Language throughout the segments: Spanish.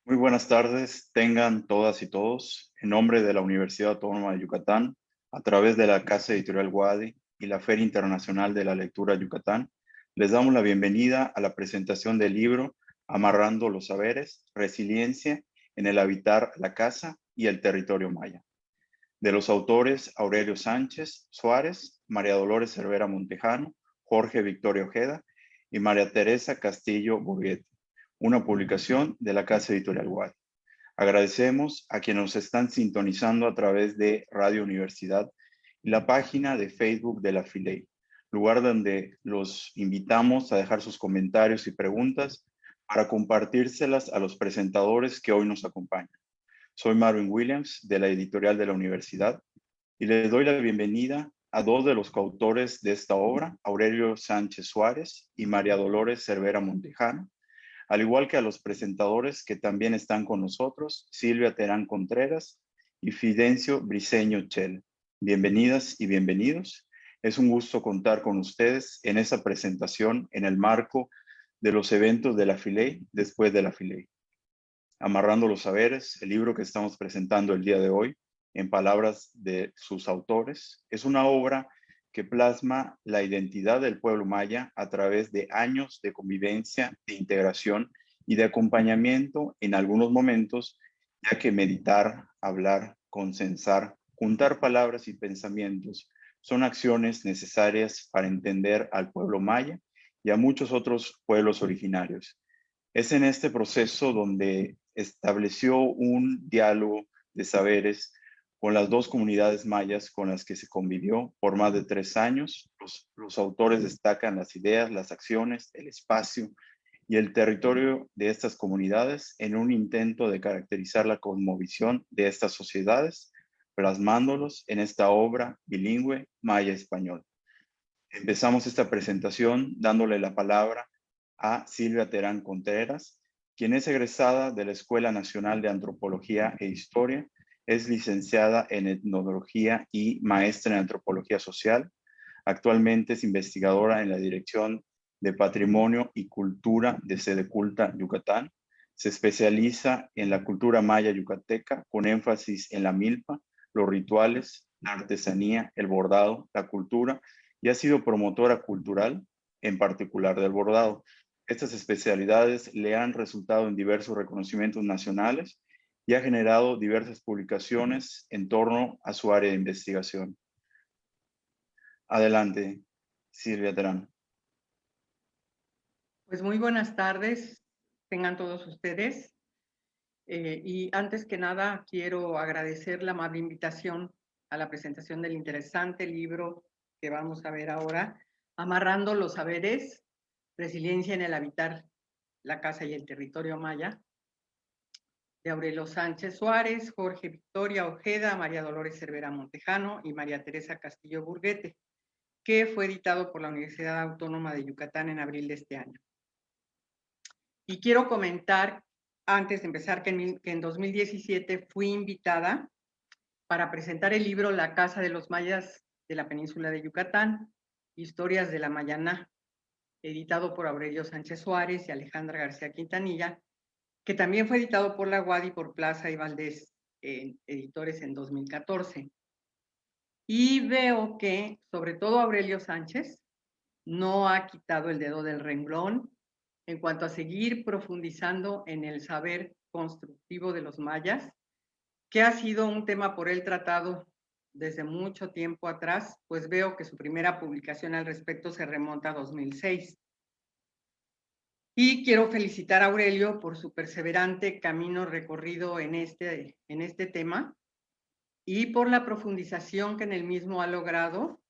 Muy buenas tardes, tengan todas y todos, en nombre de la Universidad Autónoma de Yucatán, a través de la Casa Editorial Wadi y la Feria Internacional de la Lectura Yucatán, les damos la bienvenida a la presentación del libro Amarrando los Saberes, Resiliencia en el Habitar la Casa y el Territorio Maya, de los autores Aurelio Sánchez Suárez, María Dolores Cervera Montejano, Jorge Victoria Ojeda y María Teresa Castillo Borghetti, una publicación de la Casa Editorial Wadi. Agradecemos a quienes nos están sintonizando a través de Radio Universidad y la página de Facebook de la FILEI, lugar donde los invitamos a dejar sus comentarios y preguntas para compartírselas a los presentadores que hoy nos acompañan. Soy Marvin Williams, de la editorial de la universidad, y les doy la bienvenida a dos de los coautores de esta obra, Aurelio Sánchez Suárez y María Dolores Cervera Montejano, al igual que a los presentadores que también están con nosotros, Silvia Terán Contreras y Fidencio Briceño Chel. Bienvenidas y bienvenidos. Es un gusto contar con ustedes en esta presentación en el marco de los eventos de la FILEI después de la FILEI. Amarrando los Saberes, el libro que estamos presentando el día de hoy, en palabras de sus autores, es una obra que plasma la identidad del pueblo maya a través de años de convivencia, de integración y de acompañamiento en algunos momentos, ya que meditar, hablar, consensar, juntar palabras y pensamientos son acciones necesarias para entender al pueblo maya y a muchos otros pueblos originarios. Es en este proceso donde estableció un diálogo de saberes con las dos comunidades mayas con las que se convivió por más de 3 años. Los autores destacan las ideas, las acciones, el espacio y el territorio de estas comunidades en un intento de caracterizar la cosmovisión de estas sociedades, plasmándolos en esta obra bilingüe maya-español. Empezamos esta presentación dándole la palabra a Silvia Terán Contreras, quien es egresada de la Escuela Nacional de Antropología e Historia, es licenciada en Etnología y maestra en Antropología Social. Actualmente es investigadora en la Dirección de Patrimonio y Cultura de Sedeculta, Yucatán. Se especializa en la cultura maya yucateca con énfasis en la milpa, los rituales, la artesanía, el bordado, la cultura, y ha sido promotora cultural, en particular del bordado. Estas especialidades le han resultado en diversos reconocimientos nacionales y ha generado diversas publicaciones en torno a su área de investigación. Adelante, Silvia Terán. Pues muy buenas tardes, tengan todos ustedes. Y antes que nada, quiero agradecer la amable invitación a la presentación del interesante libro que vamos a ver ahora, Amarrando los Saberes, Resiliencia en el Habitar la Casa y el Territorio Maya, de Aurelio Sánchez Suárez, Jorge Victoria Ojeda, María Dolores Cervera Montejano y María Teresa Castillo Burguete, que fue editado por la Universidad Autónoma de Yucatán en abril de este año. Y quiero comentar, antes de empezar, que en 2017 fui invitada para presentar el libro La Casa de los Mayas de la Península de Yucatán, Historias de la Mayaná, editado por Aurelio Sánchez Suárez y Alejandra García Quintanilla, que también fue editado por la UAD y por Plaza y Valdés, editores, en 2014. Y veo que, sobre todo Aurelio Sánchez, no ha quitado el dedo del renglón en cuanto a seguir profundizando en el saber constructivo de los mayas, que ha sido un tema por él tratado desde mucho tiempo atrás, pues veo que su primera publicación al respecto se remonta a 2006. Y quiero felicitar a Aurelio por su perseverante camino recorrido en este tema y por la profundización que en el mismo ha logrado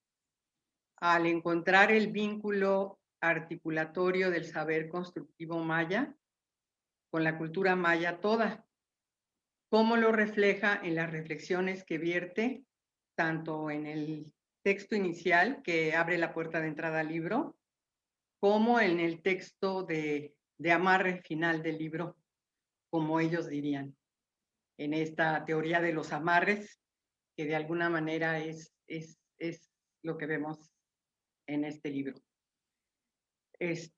al encontrar el vínculo articulatorio del saber constructivo maya con la cultura maya toda, como lo refleja en las reflexiones que vierte tanto en el texto inicial que abre la puerta de entrada al libro, como en el texto de amarre final del libro, como ellos dirían, en esta teoría de los amarres, que de alguna manera es lo que vemos en este libro.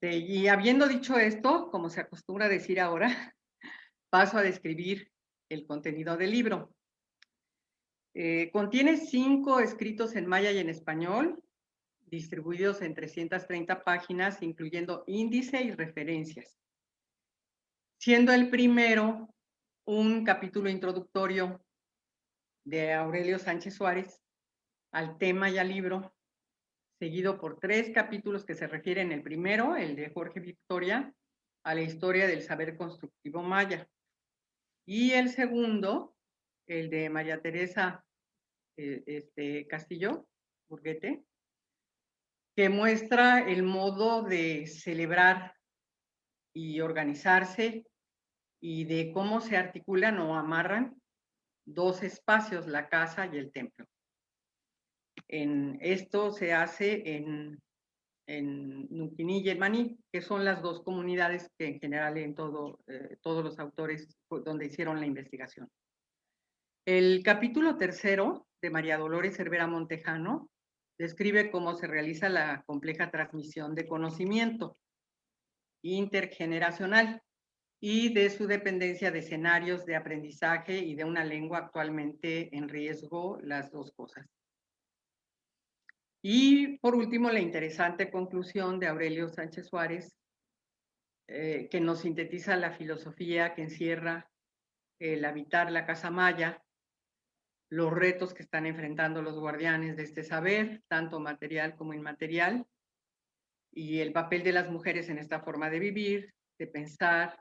Y habiendo dicho esto, como se acostumbra a decir ahora, paso a describir el contenido del libro. Contiene 5 escritos en maya y en español, distribuidos en 330 páginas, incluyendo índice y referencias. Siendo el primero un capítulo introductorio de Aurelio Sánchez Suárez al tema y al libro, seguido por 3 capítulos que se refieren, el primero, el de Jorge Victoria, a la historia del saber constructivo maya. Y el segundo, el de María Teresa Castillo Burguete, que muestra el modo de celebrar y organizarse y de cómo se articulan o amarran 2 espacios, la casa y el templo. Esto se hace en Nuquini y en Maní, que son las 2 comunidades que en general en todos los autores donde hicieron la investigación. El capítulo tercero de María Dolores Cervera Montejano describe cómo se realiza la compleja transmisión de conocimiento intergeneracional y de su dependencia de escenarios de aprendizaje y de una lengua actualmente en riesgo, las 2 cosas. Y por último, la interesante conclusión de Aurelio Sánchez Suárez, que nos sintetiza la filosofía que encierra el habitar la casa maya, los retos que están enfrentando los guardianes de este saber, tanto material como inmaterial, y el papel de las mujeres en esta forma de vivir, de pensar,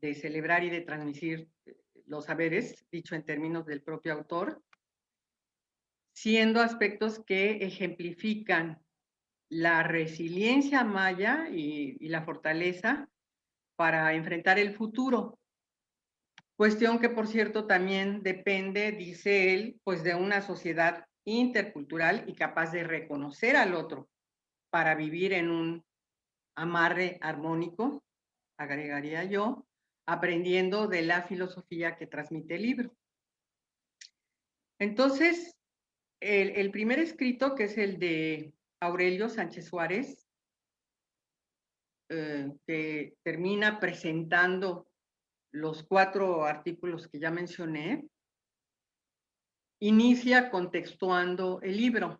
de celebrar y de transmitir los saberes, dicho en términos del propio autor, siendo aspectos que ejemplifican la resiliencia maya y la fortaleza para enfrentar el futuro. Cuestión que, por cierto, también depende, dice él, pues de una sociedad intercultural y capaz de reconocer al otro para vivir en un amarre armónico, agregaría yo, aprendiendo de la filosofía que transmite el libro. Entonces, el primer escrito, que es el de Aurelio Sánchez Suárez, que termina presentando los 4 artículos que ya mencioné, inicia contextuando el libro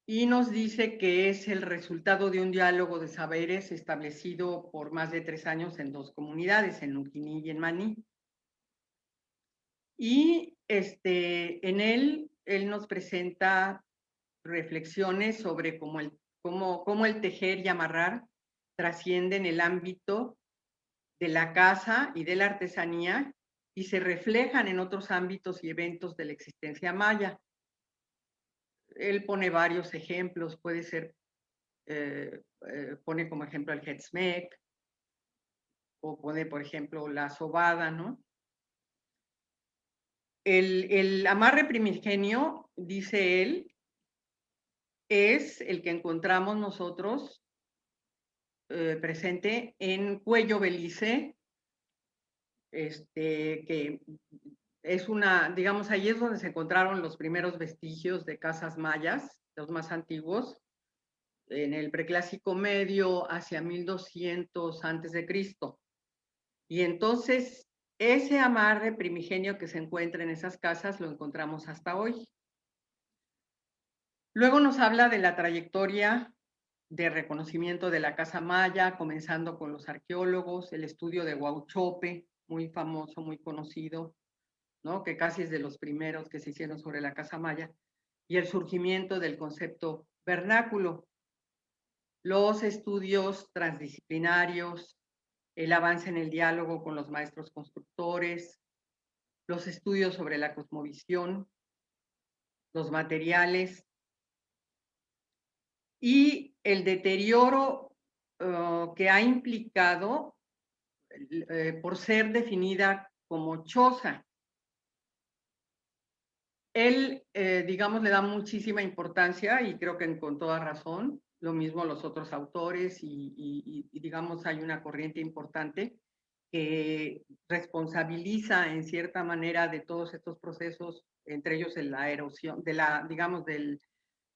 y nos dice que es el resultado de un diálogo de saberes establecido por más de 3 años en 2 comunidades, en Nuquini y en Maní. Y en él nos presenta reflexiones sobre cómo el tejer y amarrar trascienden el ámbito de la casa y de la artesanía y se reflejan en otros ámbitos y eventos de la existencia maya. Él pone varios ejemplos, puede ser, pone como ejemplo el Hetzmek, o pone, por ejemplo, la sobada, ¿no? El amarre primigenio, dice él, es el que encontramos nosotros presente en Cuello Belice, que es digamos, ahí es donde se encontraron los primeros vestigios de casas mayas, los más antiguos, en el preclásico medio hacia 1200 antes de Cristo. Y entonces ese amarre primigenio que se encuentra en esas casas lo encontramos hasta hoy. Luego nos habla de la trayectoria de reconocimiento de la casa maya, comenzando con los arqueólogos, el estudio de Huauchope, muy famoso, muy conocido, ¿no? Que casi es de los primeros que se hicieron sobre la casa maya, y el surgimiento del concepto vernáculo, los estudios transdisciplinarios, el avance en el diálogo con los maestros constructores, los estudios sobre la cosmovisión, los materiales y el deterioro que ha implicado por ser definida como choza. Él, digamos, le da muchísima importancia y creo que con toda razón, lo mismo los otros autores y digamos, hay una corriente importante que responsabiliza en cierta manera de todos estos procesos, entre ellos en la erosión, digamos, de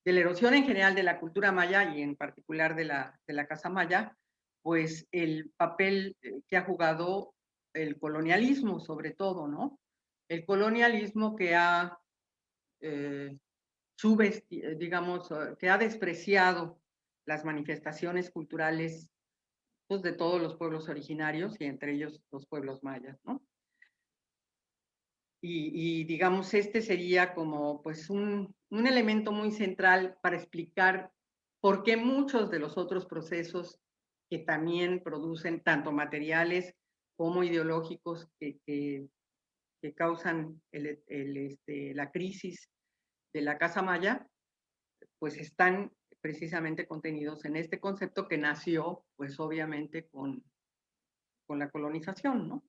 la erosión en general de la cultura maya y en particular de la casa maya, pues el papel que ha jugado el colonialismo, sobre todo, ¿no? El colonialismo que ha, digamos, que ha despreciado las manifestaciones culturales, pues, de todos los pueblos originarios y entre ellos los pueblos mayas, ¿no? Digamos, este sería como pues un elemento muy central para explicar por qué muchos de los otros procesos que también producen tanto materiales como ideológicos que causan la crisis de la Casa Maya, pues están precisamente contenidos en este concepto que nació, pues obviamente con la colonización, ¿no?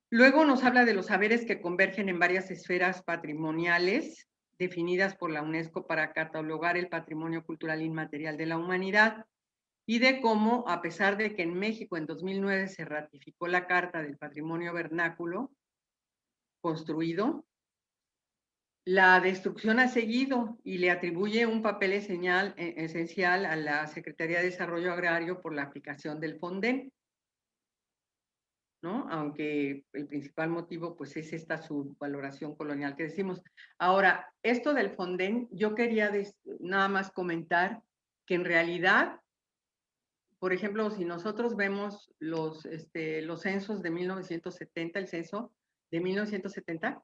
Luego nos habla de los saberes que convergen en varias esferas patrimoniales definidas por la UNESCO para catalogar el patrimonio cultural inmaterial de la humanidad y de cómo, a pesar de que en México en 2009 se ratificó la Carta del Patrimonio Vernáculo construido, la destrucción ha seguido y le atribuye un papel esencial a la Secretaría de Desarrollo Agrario por la aplicación del FONDEN, ¿no? Aunque el principal motivo pues es esta subvaloración colonial que decimos. Ahora, esto del Fonden, yo quería nada más comentar que en realidad, por ejemplo, si nosotros vemos los censos de 1970, el censo de 1970,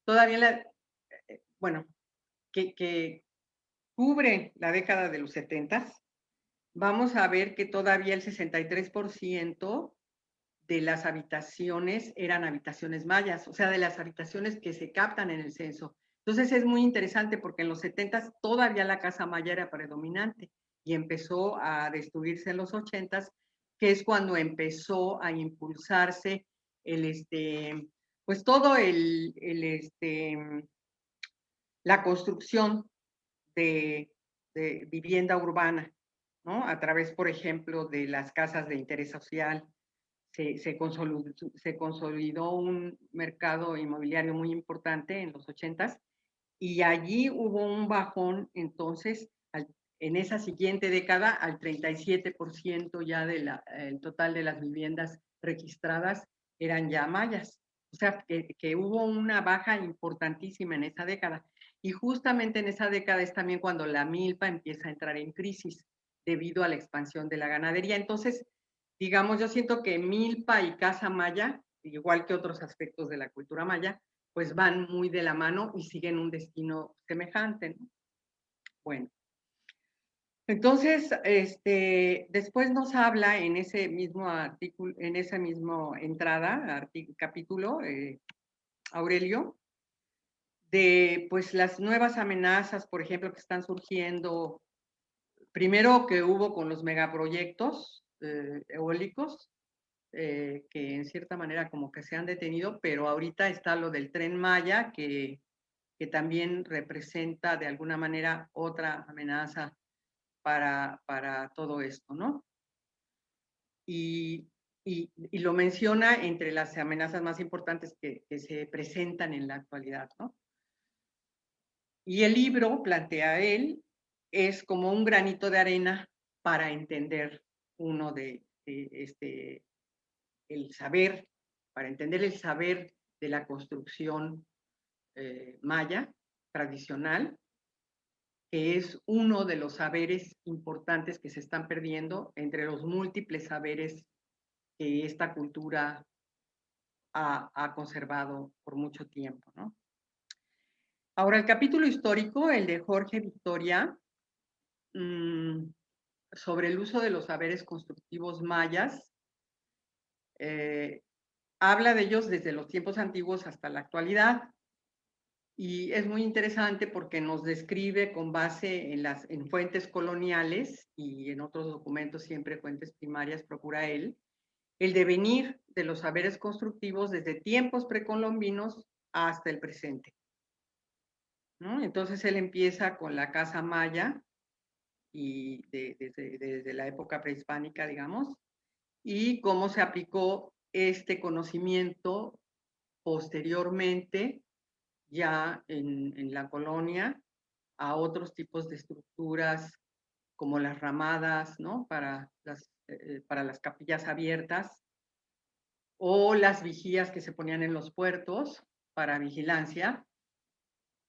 todavía, bueno, que cubre la década de los 70, vamos a ver que todavía el 63% de las habitaciones eran habitaciones mayas, o sea, de las habitaciones que se captan en el censo. Entonces es muy interesante porque en los 70 todavía la casa maya era predominante y empezó a destruirse en los 80, que es cuando empezó a impulsarse pues todo la construcción de vivienda urbana, ¿no? A través, por ejemplo, de las casas de interés social, se consolidó un mercado inmobiliario muy importante en los 80 y allí hubo un bajón, entonces, en esa siguiente década, al 37% ya el total de las viviendas registradas eran ya mayas. O sea, que hubo una baja importantísima en esa década. Y justamente en esa década es también cuando la milpa empieza a entrar en crisis debido a la expansión de la ganadería. Entonces, digamos, yo siento que milpa y casa maya, igual que otros aspectos de la cultura maya, pues van muy de la mano y siguen un destino semejante, ¿no? Bueno, entonces, después nos habla en ese mismo artículo, en esa misma entrada, capítulo, Aurelio, de pues las nuevas amenazas, por ejemplo, que están surgiendo, primero que hubo con los megaproyectos eólicos, que en cierta manera como que se han detenido, pero ahorita está lo del Tren Maya, que también representa de alguna manera otra amenaza para todo esto, ¿no? Y lo menciona entre las amenazas más importantes que se presentan en la actualidad, ¿no? Y el libro, plantea él, es como un granito de arena para entender uno el saber, para entender el saber de la construcción maya tradicional, que es uno de los saberes importantes que se están perdiendo entre los múltiples saberes que esta cultura ha conservado por mucho tiempo, ¿no? Ahora, el capítulo histórico, el de Jorge Victoria, sobre el uso de los saberes constructivos mayas, habla de ellos desde los tiempos antiguos hasta la actualidad. Y es muy interesante porque nos describe con base en fuentes coloniales y en otros documentos, siempre fuentes primarias, procura él, el devenir de los saberes constructivos desde tiempos precolombinos hasta el presente, ¿no? Entonces él empieza con la casa maya y desde la época prehispánica, digamos, y cómo se aplicó este conocimiento posteriormente ya en la colonia a otros tipos de estructuras como las ramadas, ¿no? Para las capillas abiertas, o las vigías que se ponían en los puertos para vigilancia,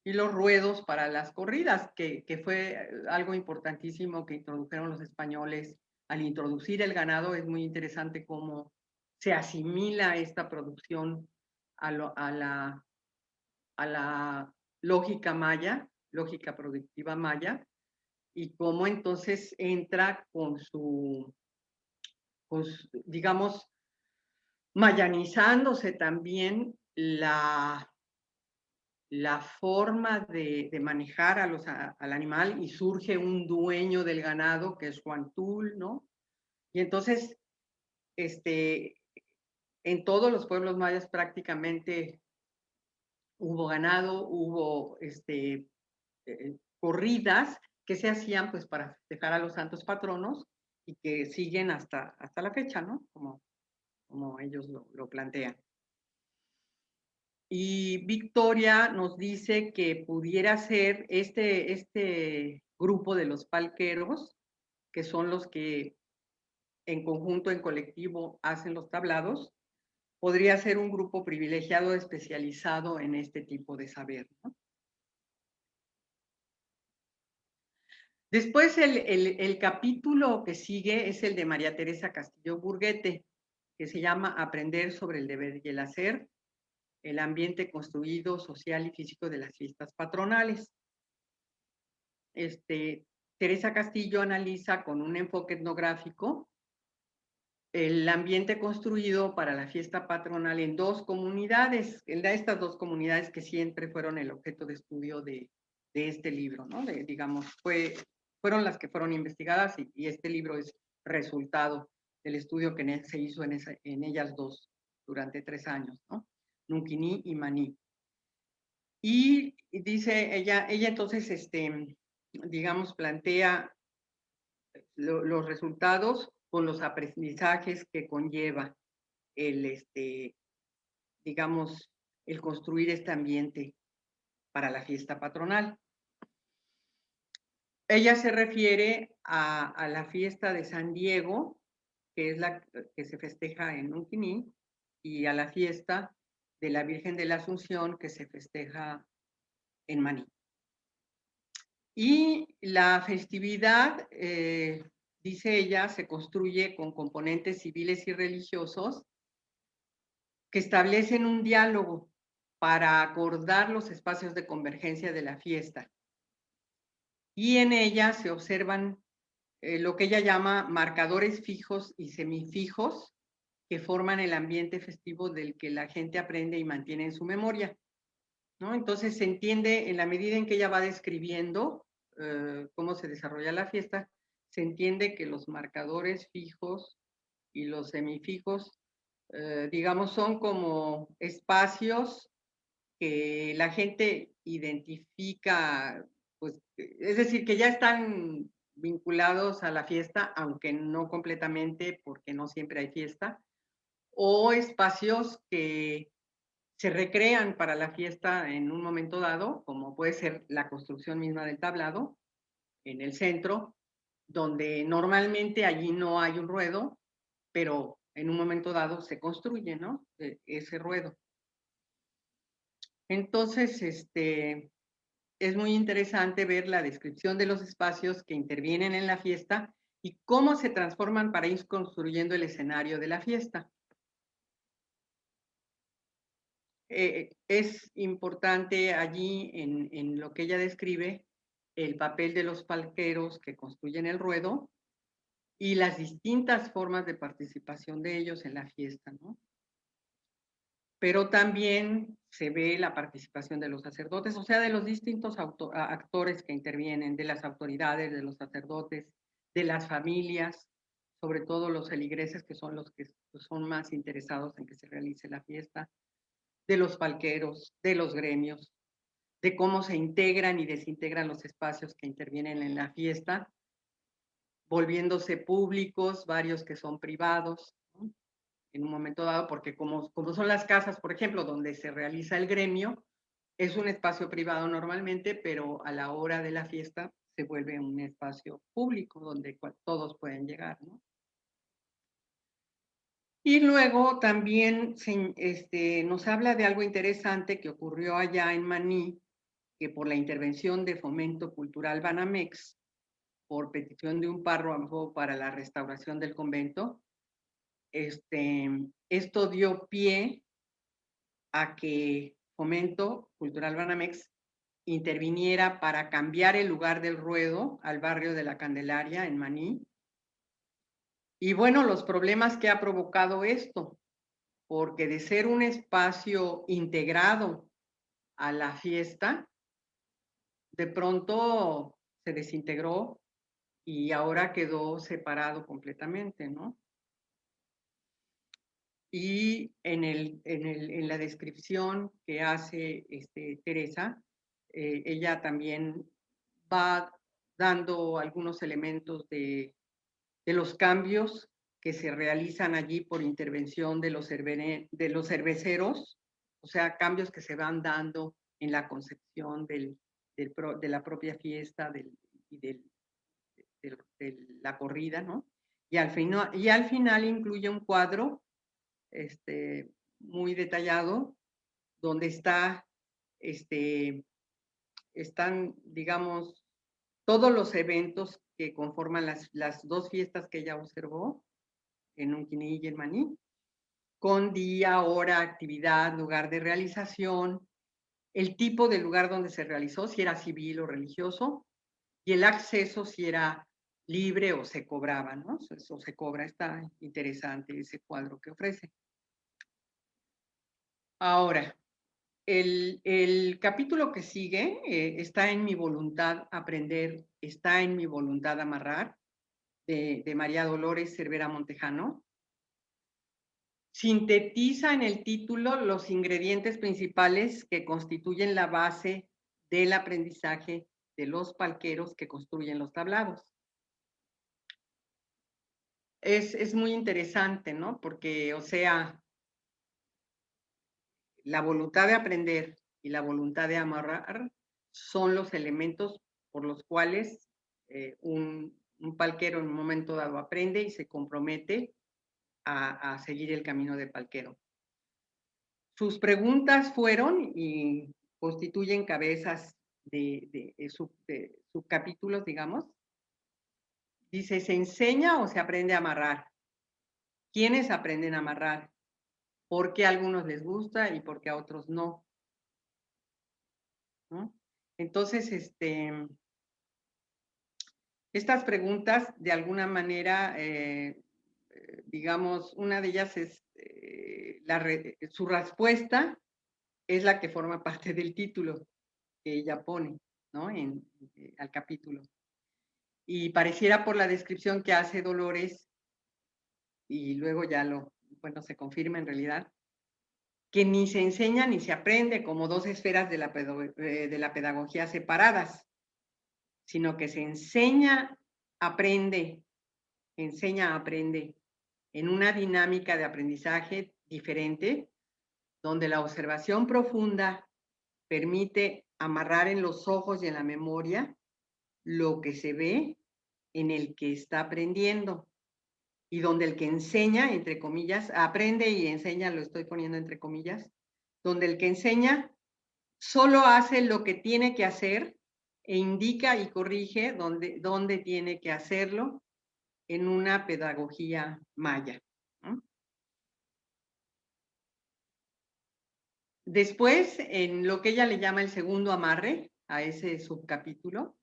y los ruedos para las corridas, que fue algo importantísimo que introdujeron los españoles al introducir el ganado. Es muy interesante cómo se asimila esta producción a, a la lógica maya, lógica productiva maya, y cómo entonces entra digamos, mayanizándose también la forma de manejar al animal, y surge un dueño del ganado que es Juan Tul, ¿no? Y entonces, en todos los pueblos mayas prácticamente hubo ganado, hubo corridas que se hacían pues para festejar a los santos patronos y que siguen hasta la fecha, ¿no? Como ellos lo plantean. Y Victoria nos dice que pudiera ser este grupo de los palqueros, que son los que en conjunto, en colectivo, hacen los tablados, podría ser un grupo privilegiado especializado en este tipo de saber, ¿no? Después, el capítulo que sigue es el de María Teresa Castillo Burguete, que se llama Aprender sobre el deber y el hacer, el ambiente construido, social y físico de las fiestas patronales. Teresa Castillo analiza con un enfoque etnográfico el ambiente construido para la fiesta patronal en dos comunidades, en estas dos comunidades que siempre fueron el objeto de estudio de este libro, ¿no? Digamos, fueron las que fueron investigadas, y este libro es resultado del estudio que se hizo en ellas dos durante 3 años, ¿no? Nunquiní y Maní. Y dice ella entonces, digamos, plantea los resultados con los aprendizajes que conlleva el, digamos, el construir este ambiente para la fiesta patronal. Ella se refiere a la fiesta de San Diego, que es la que se festeja en Nunquiní, y a la fiesta de la Virgen de la Asunción, que se festeja en Maní. Y la festividad, dice ella, se construye con componentes civiles y religiosos que establecen un diálogo para acordar los espacios de convergencia de la fiesta. Y en ella se observan lo que ella llama marcadores fijos y semifijos que forman el ambiente festivo del que la gente aprende y mantiene en su memoria, ¿no? Entonces se entiende, en la medida en que ella va describiendo cómo se desarrolla la fiesta, se entiende que los marcadores fijos y los semifijos, digamos, son como espacios que la gente identifica, pues, es decir, que ya están vinculados a la fiesta, aunque no completamente, porque no siempre hay fiesta, o espacios que se recrean para la fiesta en un momento dado, como puede ser la construcción misma del tablado en el centro, donde normalmente allí no hay un ruedo, pero en un momento dado se construye, ¿no? Ese ruedo. Entonces, es muy interesante ver la descripción de los espacios que intervienen en la fiesta y cómo se transforman para ir construyendo el escenario de la fiesta. Es importante allí, en lo que ella describe, el papel de los palqueros que construyen el ruedo y las distintas formas de participación de ellos en la fiesta, ¿no? Pero también se ve la participación de los sacerdotes, o sea, de los distintos actores que intervienen, de las autoridades, de los sacerdotes, de las familias, sobre todo los feligreses, que son los que son más interesados en que se realice la fiesta, de los palqueros, de los gremios, de cómo se integran y desintegran los espacios que intervienen en la fiesta, volviéndose públicos, varios que son privados, ¿no? En un momento dado, porque como son las casas, por ejemplo, donde se realiza el gremio, es un espacio privado normalmente, pero a la hora de la fiesta se vuelve un espacio público donde todos pueden llegar, ¿no? Y luego también nos habla de algo interesante que ocurrió allá en Maní, que por la intervención de Fomento Cultural Banamex, por petición de un párroco para la restauración del convento, esto dio pie a que Fomento Cultural Banamex interviniera para cambiar el lugar del ruedo al barrio de la Candelaria en Maní. Y bueno, los problemas que ha provocado esto, porque de ser un espacio integrado a la fiesta, de pronto se desintegró y ahora quedó separado completamente, ¿no? Y en la descripción que hace Teresa, ella también va dando algunos elementos de los cambios que se realizan allí por intervención de los cerveceros, o sea, cambios que se van dando en la concepción de la propia fiesta y de la corrida, ¿no? Y al final incluye un cuadro muy detallado donde están, digamos, todos los eventos que conforman las dos fiestas que ella observó en Unquini y en Maní, con día, hora, actividad, lugar de realización, el tipo de lugar donde se realizó, si era civil o religioso, y el acceso si era libre o se cobraba, ¿no? O se cobra. Está interesante ese cuadro que ofrece. Ahora, el capítulo que sigue, está en mi voluntad aprender, está en mi voluntad amarrar, de María Dolores Cervera Montejano. Sintetiza en el título los ingredientes principales que constituyen la base del aprendizaje de los palqueros que construyen los tablados. Es muy interesante, ¿no? Porque, o sea, la voluntad de aprender y la voluntad de amarrar son los elementos por los cuales un palquero en un momento dado aprende y se compromete a seguir el camino de palquero. Sus preguntas fueron y constituyen cabezas de subcapítulos, digamos. Dice, ¿se enseña o se aprende a amarrar? ¿Quiénes aprenden a amarrar? ¿Por qué a algunos les gusta y por qué a otros no? ¿No? Entonces, estas preguntas, de alguna manera, digamos, una de ellas es, su respuesta es la que forma parte del título que ella pone, ¿no? Al capítulo. Y pareciera por la descripción que hace Dolores, y luego ya bueno, se confirma en realidad, que ni se enseña ni se aprende como dos esferas de la pedagogía separadas, sino que se enseña, aprende en una dinámica de aprendizaje diferente, donde la observación profunda permite amarrar en los ojos y en la memoria lo que se ve en el que está aprendiendo, y donde el que enseña, entre comillas, aprende y enseña, lo estoy poniendo entre comillas, donde el que enseña solo hace lo que tiene que hacer e indica y corrige dónde tiene que hacerlo en una pedagogía maya, ¿no? Después, en lo que ella le llama el segundo amarre, a ese subcapítulo,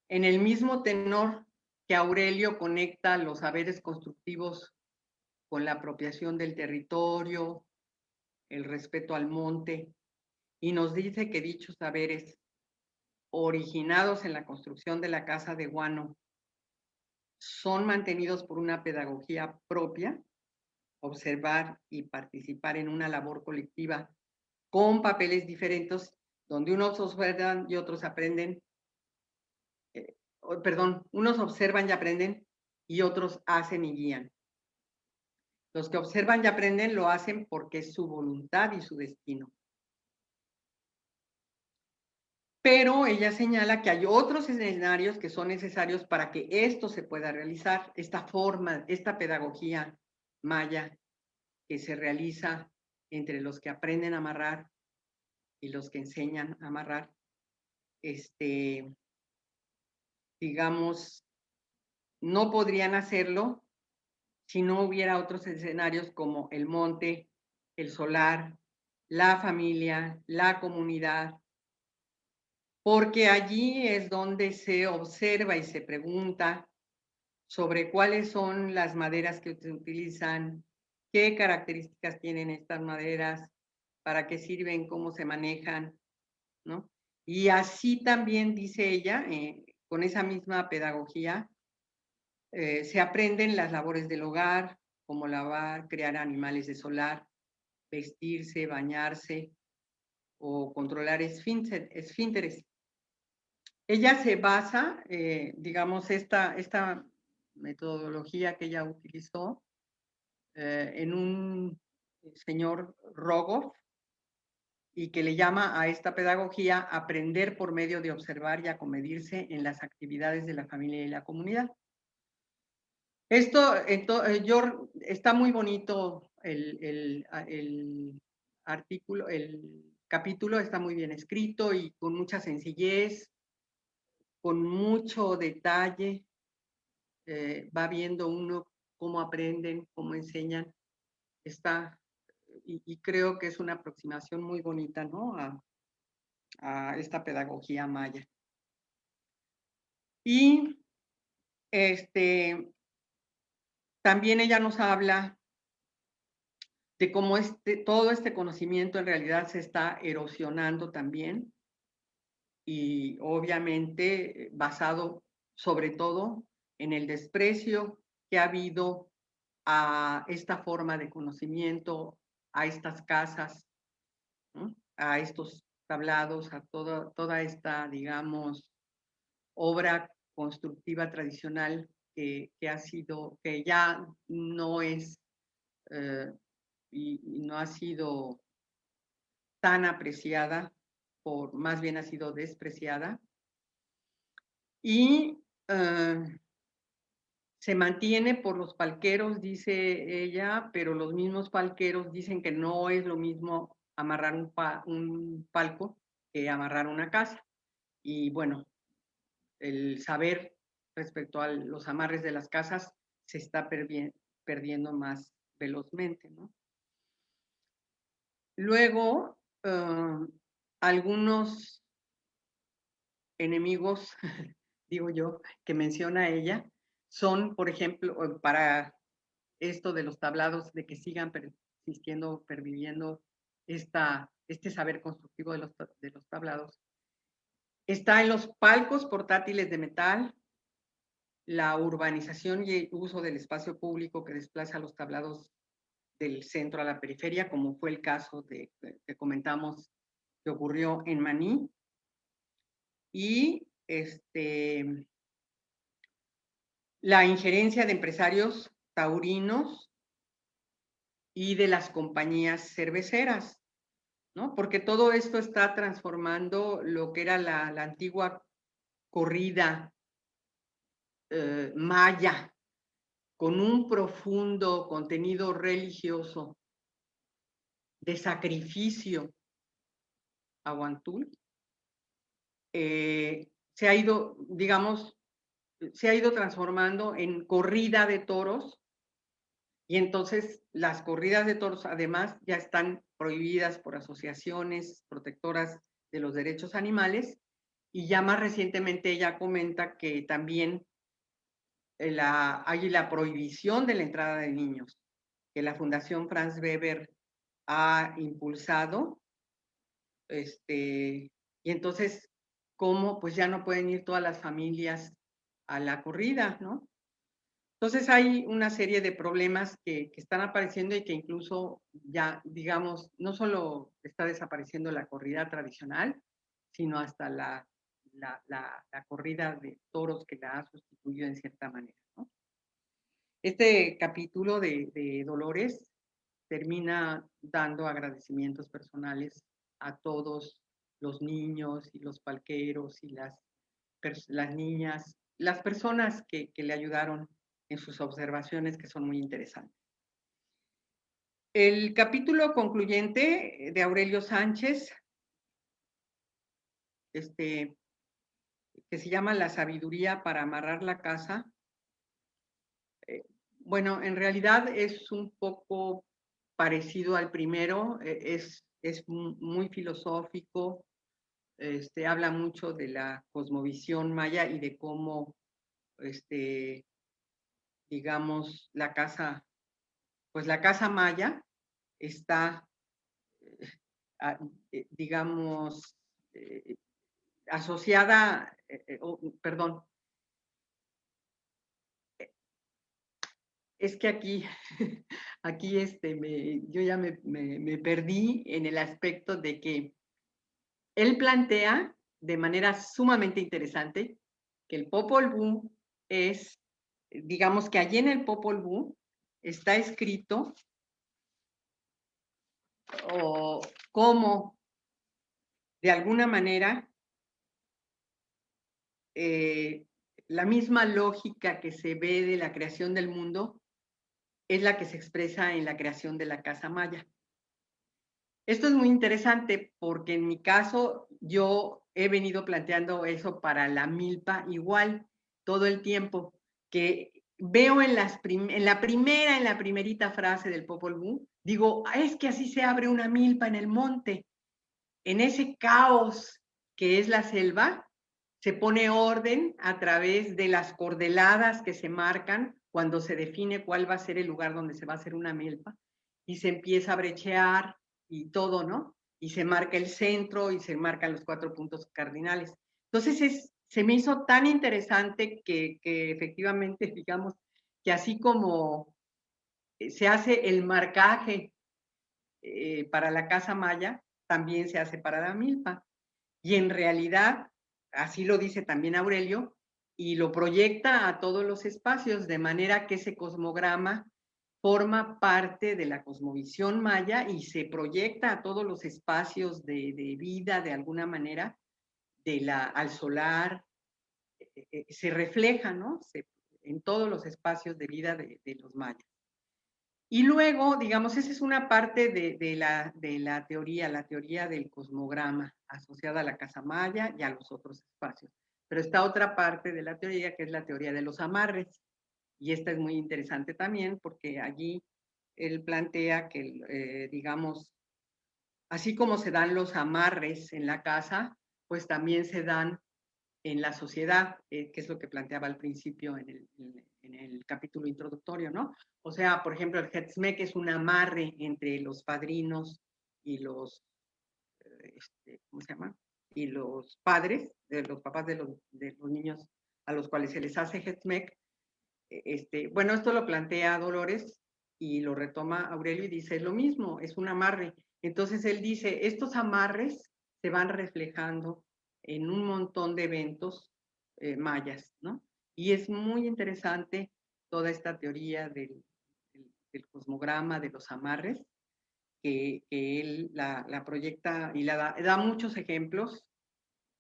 en el mismo tenor que Aurelio conecta los saberes constructivos con la apropiación del territorio, el respeto al monte, y nos dice que dichos saberes, originados en la construcción de la casa de guano, son mantenidos por una pedagogía propia, observar y participar en una labor colectiva con papeles diferentes, donde unos observan y otros aprenden, unos observan y aprenden y otros hacen y guían. Los que observan y aprenden lo hacen porque es su voluntad y su destino. Pero ella señala que hay otros escenarios que son necesarios para que esto se pueda realizar, esta forma, esta pedagogía maya que se realiza entre los que aprenden a amarrar y los que enseñan a amarrar. Digamos, no podrían hacerlo si no hubiera otros escenarios como el monte, el solar, la familia, la comunidad, porque allí es donde se observa y se pregunta sobre cuáles son las maderas que se utilizan, qué características tienen estas maderas, para qué sirven, cómo se manejan, ¿no? Y así también dice ella, con esa misma pedagogía, se aprenden las labores del hogar, como lavar, crear animales de solar, vestirse, bañarse o controlar esfínteres. Ella se basa, digamos, esta metodología que ella utilizó en un señor Rogoff y que le llama a esta pedagogía aprender por medio de observar y acomedirse en las actividades de la familia y la comunidad. Está muy bonito el artículo, el capítulo está muy bien escrito y con mucha sencillez, con mucho detalle, va viendo uno cómo aprenden, cómo enseñan, y creo que es una aproximación muy bonita, ¿no? A esta pedagogía maya. Y también ella nos habla de cómo todo este conocimiento en realidad se está erosionando también y obviamente basado sobre todo en el desprecio que ha habido a esta forma de conocimiento, a estas casas, ¿no? A estos tablados, a toda esta, digamos, obra constructiva tradicional que ha sido, que ya no es y no ha sido tan apreciada, más bien ha sido despreciada. Y se mantiene por los palqueros, dice ella, pero los mismos palqueros dicen que no es lo mismo amarrar un palco que amarrar una casa. Y bueno, el saber respecto a los amarres de las casas se está perdiendo más velozmente, ¿no? Luego, algunos enemigos, digo yo, que menciona ella, son, por ejemplo, para esto de los tablados, de que sigan persistiendo, perviviendo este saber constructivo de los tablados. Está en los palcos portátiles de metal, la urbanización y el uso del espacio público que desplaza los tablados del centro a la periferia, como fue el caso que comentamos que ocurrió en Maní. Y la injerencia de empresarios taurinos y de las compañías cerveceras, ¿no? Porque todo esto está transformando lo que era la antigua corrida maya, con un profundo contenido religioso de sacrificio a Huantul, se ha ido, digamos, se ha ido transformando en corrida de toros y entonces las corridas de toros además ya están prohibidas por asociaciones protectoras de los derechos animales y ya más recientemente ella comenta que también hay la prohibición de la entrada de niños, que la Fundación Franz Weber ha impulsado, y entonces, ¿cómo? Pues ya no pueden ir todas las familias a la corrida, ¿no? Entonces hay una serie de problemas que están apareciendo y que incluso ya, digamos, no solo está desapareciendo la corrida tradicional, sino hasta la corrida de toros que la ha sustituido en cierta manera, ¿no? Este capítulo de Dolores termina dando agradecimientos personales a todos los niños y los palqueros y las niñas, las personas que le ayudaron en sus observaciones que son muy interesantes. El capítulo concluyente de Aurelio Sánchez, que se llama La sabiduría para amarrar la casa. Bueno, en realidad es un poco parecido al primero, es muy filosófico, habla mucho de la cosmovisión maya y de cómo, digamos, la casa maya está, digamos, asociada, perdón, es que aquí, yo ya me perdí en el aspecto de que él plantea de manera sumamente interesante que el Popol Vuh es, digamos que allí en el Popol Vuh está escrito o cómo de alguna manera la misma lógica que se ve de la creación del mundo es la que se expresa en la creación de la casa maya. Esto es muy interesante porque en mi caso yo he venido planteando eso para la milpa igual todo el tiempo, que veo en la primerita frase del Popol Vuh, digo, es que así se abre una milpa en el monte. En ese caos que es la selva, se pone orden a través de las coordenadas que se marcan cuando se define cuál va a ser el lugar donde se va a hacer una milpa y se empieza a brechear y todo, ¿no? Y se marca el centro y se marcan los 4 puntos cardinales. Entonces se me hizo tan interesante que efectivamente, digamos, que así como se hace el marcaje para la casa maya, también se hace para la milpa. Y en realidad, así lo dice también Aurelio, y lo proyecta a todos los espacios, de manera que ese cosmograma forma parte de la cosmovisión maya y se proyecta a todos los espacios de vida de alguna manera, al solar, se refleja, ¿no? En todos los espacios de vida de los mayas. Y luego, digamos, esa es una parte de la teoría del cosmograma asociada a la casa maya y a los otros espacios. Pero está otra parte de la teoría que es la teoría de los amarres. Y esta es muy interesante también porque allí él plantea que, digamos, así como se dan los amarres en la casa, pues también se dan en la sociedad, que es lo que planteaba al principio en el capítulo introductorio, ¿no? O sea, por ejemplo, el Hetzmek es un amarre entre los padrinos y los, ¿cómo se llama? Y los padres, los papás de los niños a los cuales se les hace Hetzmek. Bueno, esto lo plantea Dolores y lo retoma Aurelio y dice, es lo mismo, es un amarre. Entonces él dice, estos amarres se van reflejando en un montón de eventos mayas, ¿no? Y es muy interesante toda esta teoría del cosmograma, de los amarres, que él la proyecta y da muchos ejemplos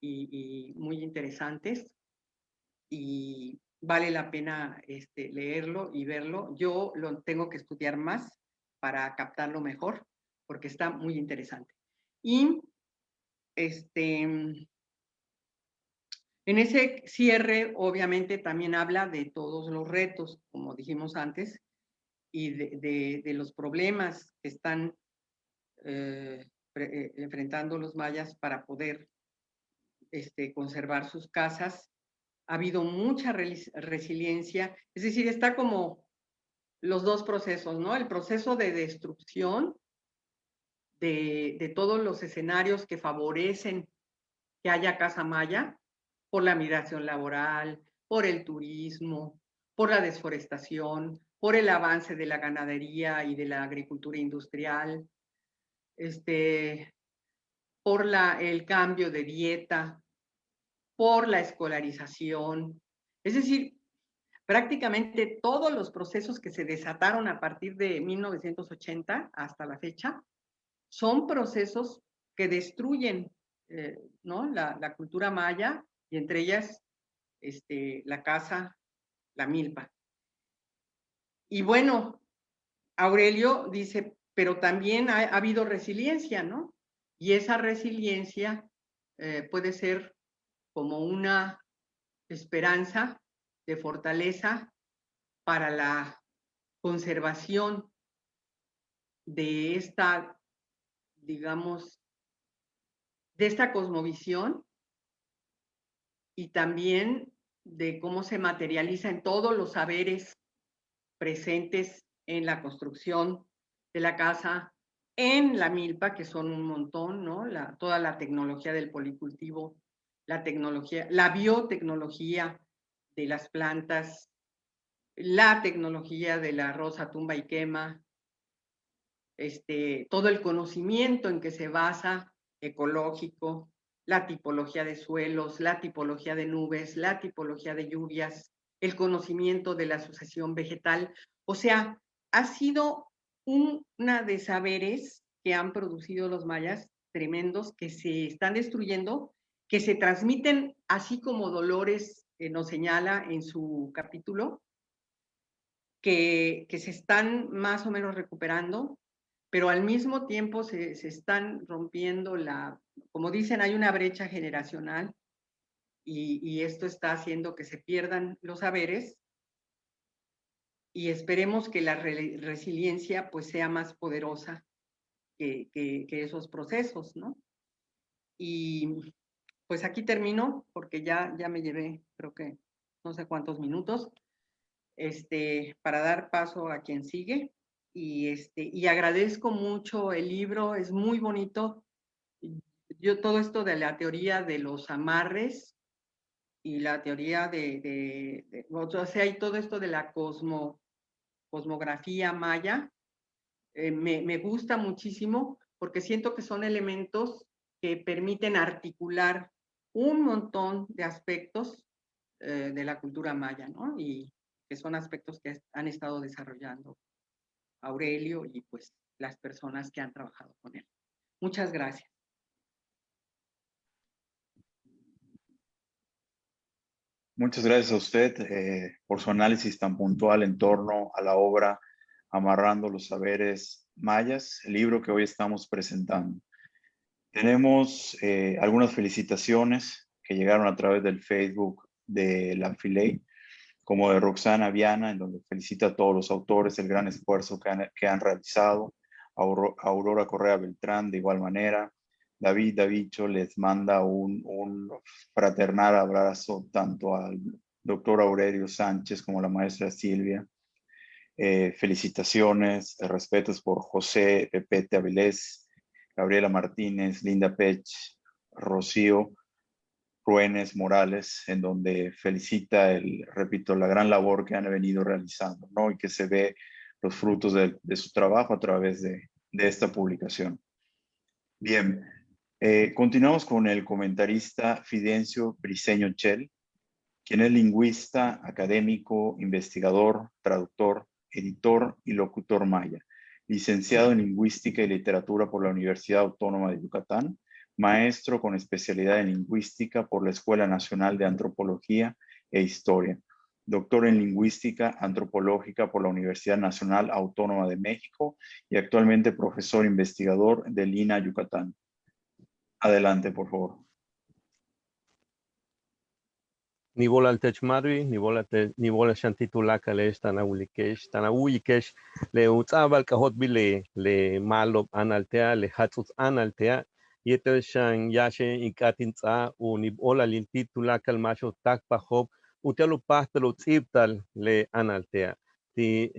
y muy interesantes. Y vale la pena leerlo y verlo. Yo lo tengo que estudiar más para captarlo mejor, porque está muy interesante. Y en ese cierre, obviamente, también habla de todos los retos, como dijimos antes, y de los problemas que están enfrentando los mayas para poder conservar sus casas. Ha habido mucha resiliencia, es decir, está como los dos procesos, ¿no? El proceso de destrucción de todos los escenarios que favorecen que haya casa maya, por la migración laboral, por el turismo, por la desforestación, por el avance de la ganadería y de la agricultura industrial, por el cambio de dieta, por la escolarización. Es decir, prácticamente todos los procesos que se desataron a partir de 1980 hasta la fecha son procesos que destruyen ¿no? la cultura maya y entre ellas la casa, la milpa. Y bueno, Aurelio dice, pero también ha habido resiliencia, ¿no? Y esa resiliencia puede ser como una esperanza de fortaleza para la conservación de esta, digamos, de esta cosmovisión y también de cómo se materializa en todos los saberes presentes en la construcción de la casa, en la milpa, que son un montón, ¿no? Toda la tecnología del policultivo, la tecnología, la biotecnología de las plantas, la tecnología de la rosa tumba y quema, todo el conocimiento en que se basa ecológico, la tipología de suelos, la tipología de nubes, la tipología de lluvias, el conocimiento de la sucesión vegetal. O sea, ha sido una de saberes que han producido los mayas tremendos que se están destruyendo, que se transmiten, así como Dolores nos señala en su capítulo, que se están más o menos recuperando, pero al mismo tiempo se están rompiendo como dicen, hay una brecha generacional y esto está haciendo que se pierdan los saberes y esperemos que la resiliencia pues sea más poderosa que esos procesos, ¿no? Y pues aquí termino porque ya me llevé, creo que no sé cuántos minutos, para dar paso a quien sigue. Y agradezco mucho el libro, es muy bonito. Yo todo esto de la teoría de los amarres y la teoría o sea, y todo esto de la cosmografía maya, me gusta muchísimo porque siento que son elementos que permiten articular un montón de aspectos de la cultura maya, ¿no? Y que son aspectos que han estado desarrollando Aurelio y pues las personas que han trabajado con él. Muchas gracias. Muchas gracias a usted por su análisis tan puntual en torno a la obra Amarrando los Saberes Mayas, el libro que hoy estamos presentando. Tenemos algunas felicitaciones que llegaron a través del Facebook de la Filey, como de Roxana Viana, en donde felicita a todos los autores el gran esfuerzo que han realizado. Aurora Correa Beltrán, de igual manera. David Davicho les manda un fraternal abrazo tanto al doctor Aurelio Sánchez como a la maestra Silvia. Felicitaciones, respetos por José Pepete Avilés, Gabriela Martínez, Linda Pech, Rocío Ruénes Morales, en donde felicita, repito, la gran labor que han venido realizando, ¿no? Y que se ve los frutos de su trabajo a través de esta publicación. Bien, continuamos con el comentarista Fidencio Briceño Chel, quien es lingüista, académico, investigador, traductor, editor y locutor maya, licenciado en Lingüística y Literatura por la Universidad Autónoma de Yucatán, maestro con especialidad en Lingüística por la Escuela Nacional de Antropología e Historia, doctor en Lingüística Antropológica por la Universidad Nacional Autónoma de México y actualmente profesor investigador del INA Yucatán. Adelante, por favor. Nivola altechmadri, nivola shantitulaka le tanawikesh, le utzabal kahot bile, le malob analtea, le hatzutz analtea, yetel shan yashe ikatintza, u nivola lintitulaka el macho takpahob, utelo pastelo tziptal le analtea. Ti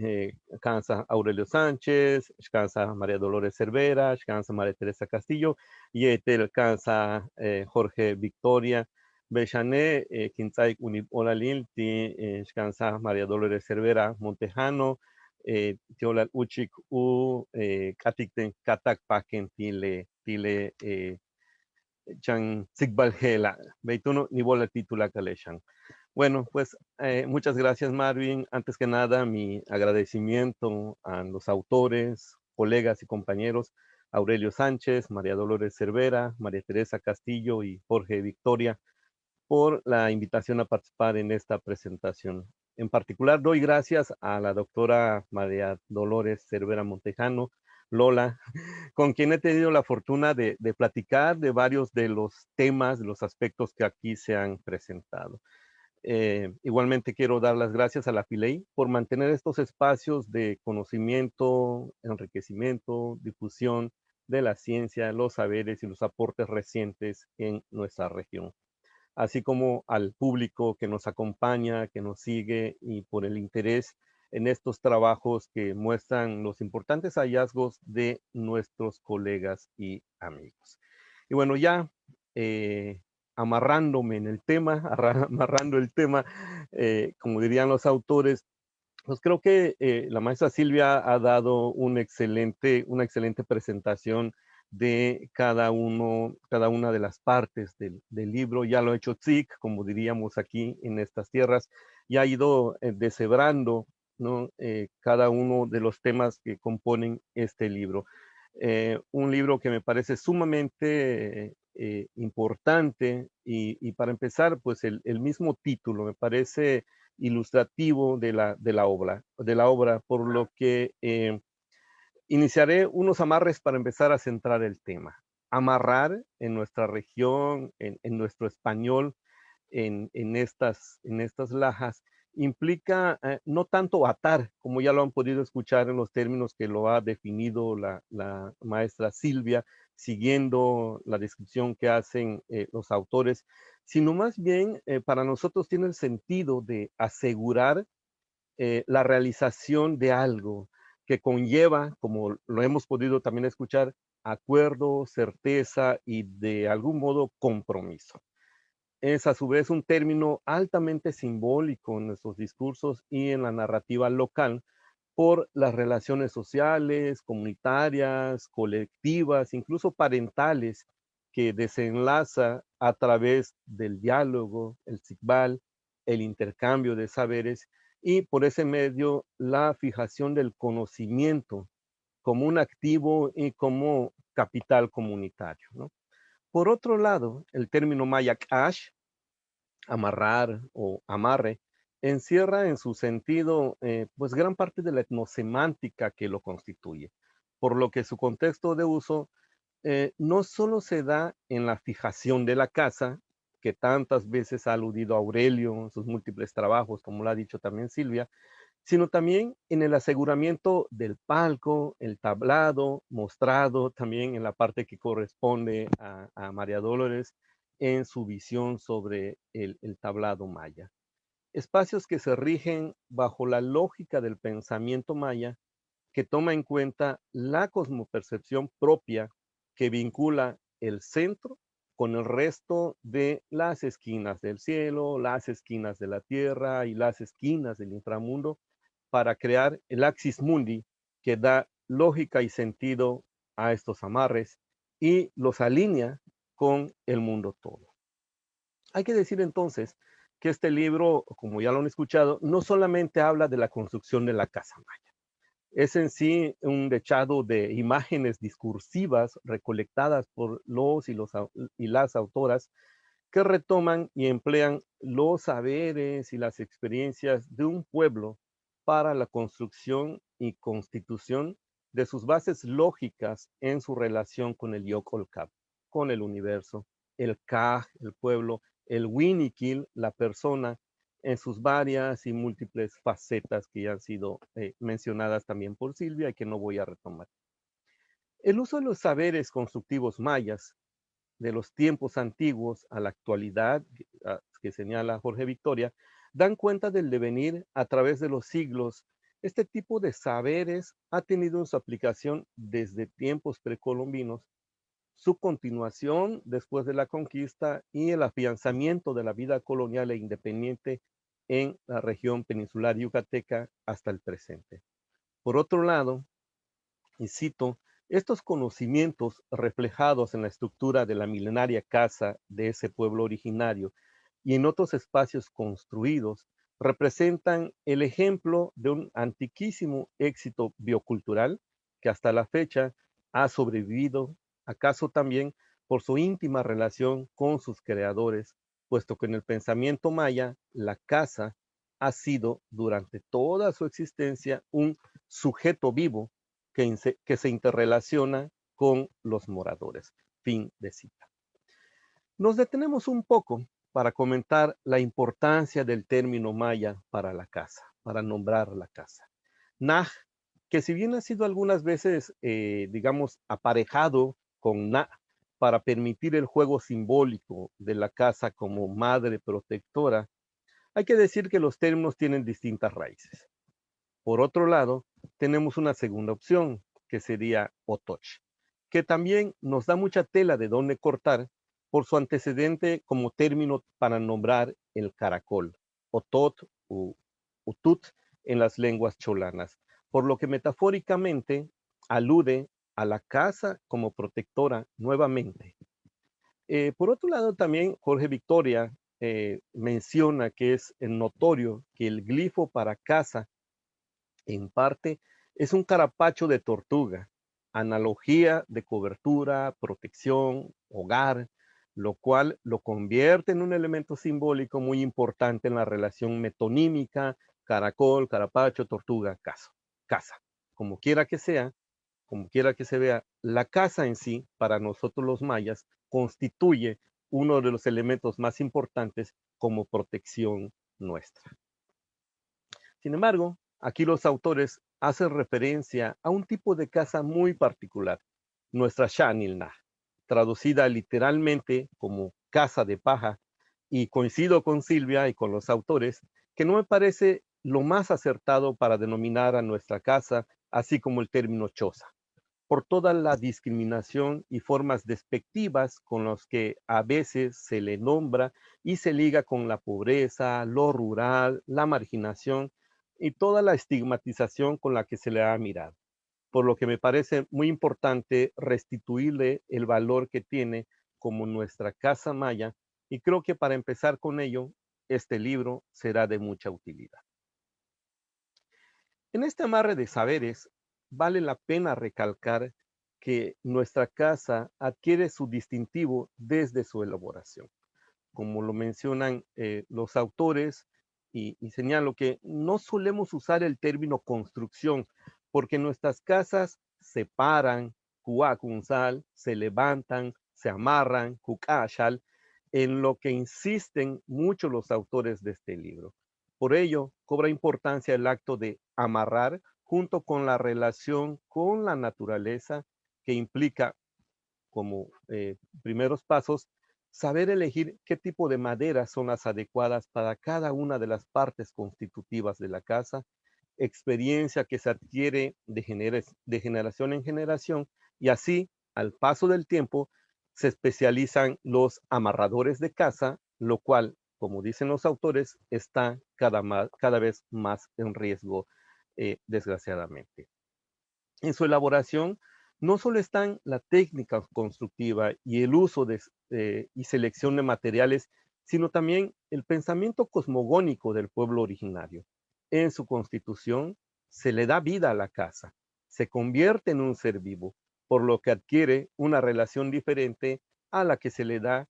cansa Aurelio Sánchez, cansa María Dolores Cervera, cansa María Teresa Castillo, yetel cansa Jorge Victoria, Bechané, Quintzay Unip Olalil, ti Shkansa María Dolores Cervera Montejano, Tiola Uchik U, Katikten Katak Paken, Tile, Chan Sigbalgela, Beituno, Nibola Titula Kaleshan. Bueno, pues muchas gracias, Marvin. Antes que nada, mi agradecimiento a los autores, colegas y compañeros, Aurelio Sánchez, María Dolores Cervera, María Teresa Castillo y Jorge Victoria, por la invitación a participar en esta presentación. En particular, doy gracias a la doctora María Dolores Cervera Montejano, Lola, con quien he tenido la fortuna de platicar de varios de los temas, de los aspectos que aquí se han presentado. Igualmente quiero dar las gracias a la FILEI por mantener estos espacios de conocimiento, enriquecimiento, difusión de la ciencia, los saberes y los aportes recientes en nuestra región, así como al público que nos acompaña, que nos sigue y por el interés en estos trabajos que muestran los importantes hallazgos de nuestros colegas y amigos. Y bueno, ya amarrándome en el tema, amarrando el tema, como dirían los autores, pues creo que la maestra Silvia ha dado una excelente presentación de cada una de las partes del libro. Ya lo ha hecho Tzik, como diríamos aquí en estas tierras, y ha ido deshebrando, ¿no? Cada uno de los temas que componen este libro. Un libro que me parece sumamente importante y para empezar, pues el mismo título me parece ilustrativo de la obra, por lo que iniciaré unos amarres para empezar a centrar el tema. Amarrar en nuestra región, en nuestro español, en estas lajas, implica no tanto atar, como ya lo han podido escuchar en los términos que lo ha definido la maestra Silvia, siguiendo la descripción que hacen los autores, sino más bien para nosotros tiene el sentido de asegurar la realización de algo que conlleva, como lo hemos podido también escuchar, acuerdo, certeza y de algún modo compromiso. Es a su vez un término altamente simbólico en nuestros discursos y en la narrativa local por las relaciones sociales, comunitarias, colectivas, incluso parentales, que desenlaza a través del diálogo, el SICBAL, el intercambio de saberes y por ese medio la fijación del conocimiento como un activo y como capital comunitario, ¿no? Por otro lado, el término maya cash, amarrar o amarre, encierra en su sentido pues gran parte de la etnosemántica que lo constituye, por lo que su contexto de uso no solo se da en la fijación de la casa, que tantas veces ha aludido Aurelio en sus múltiples trabajos, como lo ha dicho también Silvia, sino también en el aseguramiento del palco, el tablado, mostrado también en la parte que corresponde a María Dolores en su visión sobre el tablado maya. Espacios que se rigen bajo la lógica del pensamiento maya que toma en cuenta la cosmopercepción propia que vincula el centro con el resto de las esquinas del cielo, las esquinas de la tierra y las esquinas del inframundo, para crear el axis mundi que da lógica y sentido a estos amarres y los alinea con el mundo todo. Hay que decir entonces que este libro, como ya lo han escuchado, no solamente habla de la construcción de la casa maya, es en sí un dechado de imágenes discursivas recolectadas por los y las autoras que retoman y emplean los saberes y las experiencias de un pueblo para la construcción y constitución de sus bases lógicas en su relación con el Yocolcap, con el universo, el Kaj, el pueblo, el Winikil, la persona, en sus varias y múltiples facetas que ya han sido mencionadas también por Silvia y que no voy a retomar. El uso de los saberes constructivos mayas de los tiempos antiguos a la actualidad, que señala Jorge Victoria, dan cuenta del devenir a través de los siglos. Este tipo de saberes ha tenido su aplicación desde tiempos precolombinos, su continuación después de la conquista y el afianzamiento de la vida colonial e independiente en la región peninsular yucateca hasta el presente. Por otro lado, y cito, estos conocimientos reflejados en la estructura de la milenaria casa de ese pueblo originario y en otros espacios construidos representan el ejemplo de un antiquísimo éxito biocultural que hasta la fecha ha sobrevivido, acaso también por su íntima relación con sus creadores, puesto que en el pensamiento maya la casa ha sido durante toda su existencia un sujeto vivo que se interrelaciona con los moradores. Fin de cita. Nos detenemos un poco para comentar la importancia del término maya para la casa, para nombrar la casa. Naj, que si bien ha sido algunas veces, digamos, aparejado con na para permitir el juego simbólico de la casa como madre protectora, hay que decir que los términos tienen distintas raíces. Por otro lado, tenemos una segunda opción, que sería otoch, que también nos da mucha tela de dónde cortar por su antecedente como término para nombrar el caracol, otot u utut en las lenguas cholanas, por lo que metafóricamente alude a la casa como protectora nuevamente. Por otro lado, también Jorge Victoria menciona que es notorio que el glifo para casa, en parte, es un carapacho de tortuga, analogía de cobertura, protección, hogar, lo cual lo convierte en un elemento simbólico muy importante en la relación metonímica, caracol, carapacho, tortuga, casa. Como quiera que sea, como quiera que se vea, la casa en sí, para nosotros los mayas, constituye uno de los elementos más importantes como protección nuestra. Sin embargo, aquí los autores hacen referencia a un tipo de casa muy particular, nuestra Shanilna, traducida literalmente como casa de paja, y coincido con Silvia y con los autores que no me parece lo más acertado para denominar a nuestra casa, así como el término choza, por toda la discriminación y formas despectivas con las que a veces se le nombra y se liga con la pobreza, lo rural, la marginación y toda la estigmatización con la que se le ha mirado. Por lo que me parece muy importante restituirle el valor que tiene como nuestra casa maya, y creo que para empezar con ello, este libro será de mucha utilidad. En este amarre de saberes, vale la pena recalcar que nuestra casa adquiere su distintivo desde su elaboración. Como lo mencionan los autores, y señalo que no solemos usar el término construcción, porque nuestras casas se paran, kuakunsal, se levantan, se amarran, kukashal, en lo que insisten mucho los autores de este libro. Por ello, cobra importancia el acto de amarrar junto con la relación con la naturaleza, que implica como primeros pasos saber elegir qué tipo de maderas son las adecuadas para cada una de las partes constitutivas de la casa, experiencia que se adquiere de generación en generación, y así, al paso del tiempo, se especializan los amarradores de casa, lo cual, como dicen los autores, está cada vez más en riesgo, desgraciadamente. En su elaboración, no solo están la técnica constructiva y el uso y selección de materiales, sino también el pensamiento cosmogónico del pueblo originario. En su constitución se le da vida a la casa, se convierte en un ser vivo, por lo que adquiere una relación diferente a la que se le da,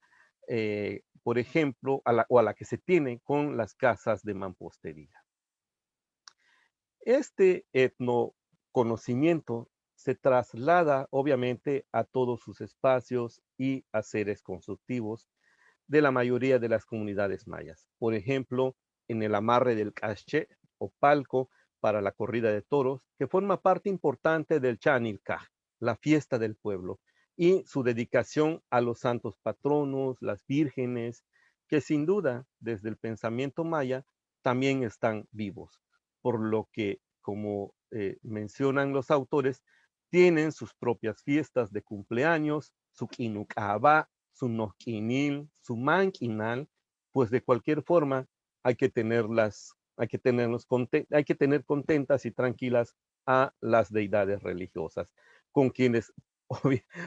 por ejemplo, o a la que se tiene con las casas de mampostería. Este etnoconocimiento se traslada obviamente a todos sus espacios y a seres constructivos de la mayoría de las comunidades mayas. Por ejemplo, en el amarre del caché o palco para la corrida de toros, que forma parte importante del Chanilcaj, la fiesta del pueblo, y su dedicación a los santos patronos, las vírgenes, que sin duda desde el pensamiento maya también están vivos, por lo que, como mencionan los autores, tienen sus propias fiestas de cumpleaños, su Inucabá, su Noquinil, su Manquinal, pues de cualquier forma hay que tener contentas y tranquilas a las deidades religiosas, con quienes,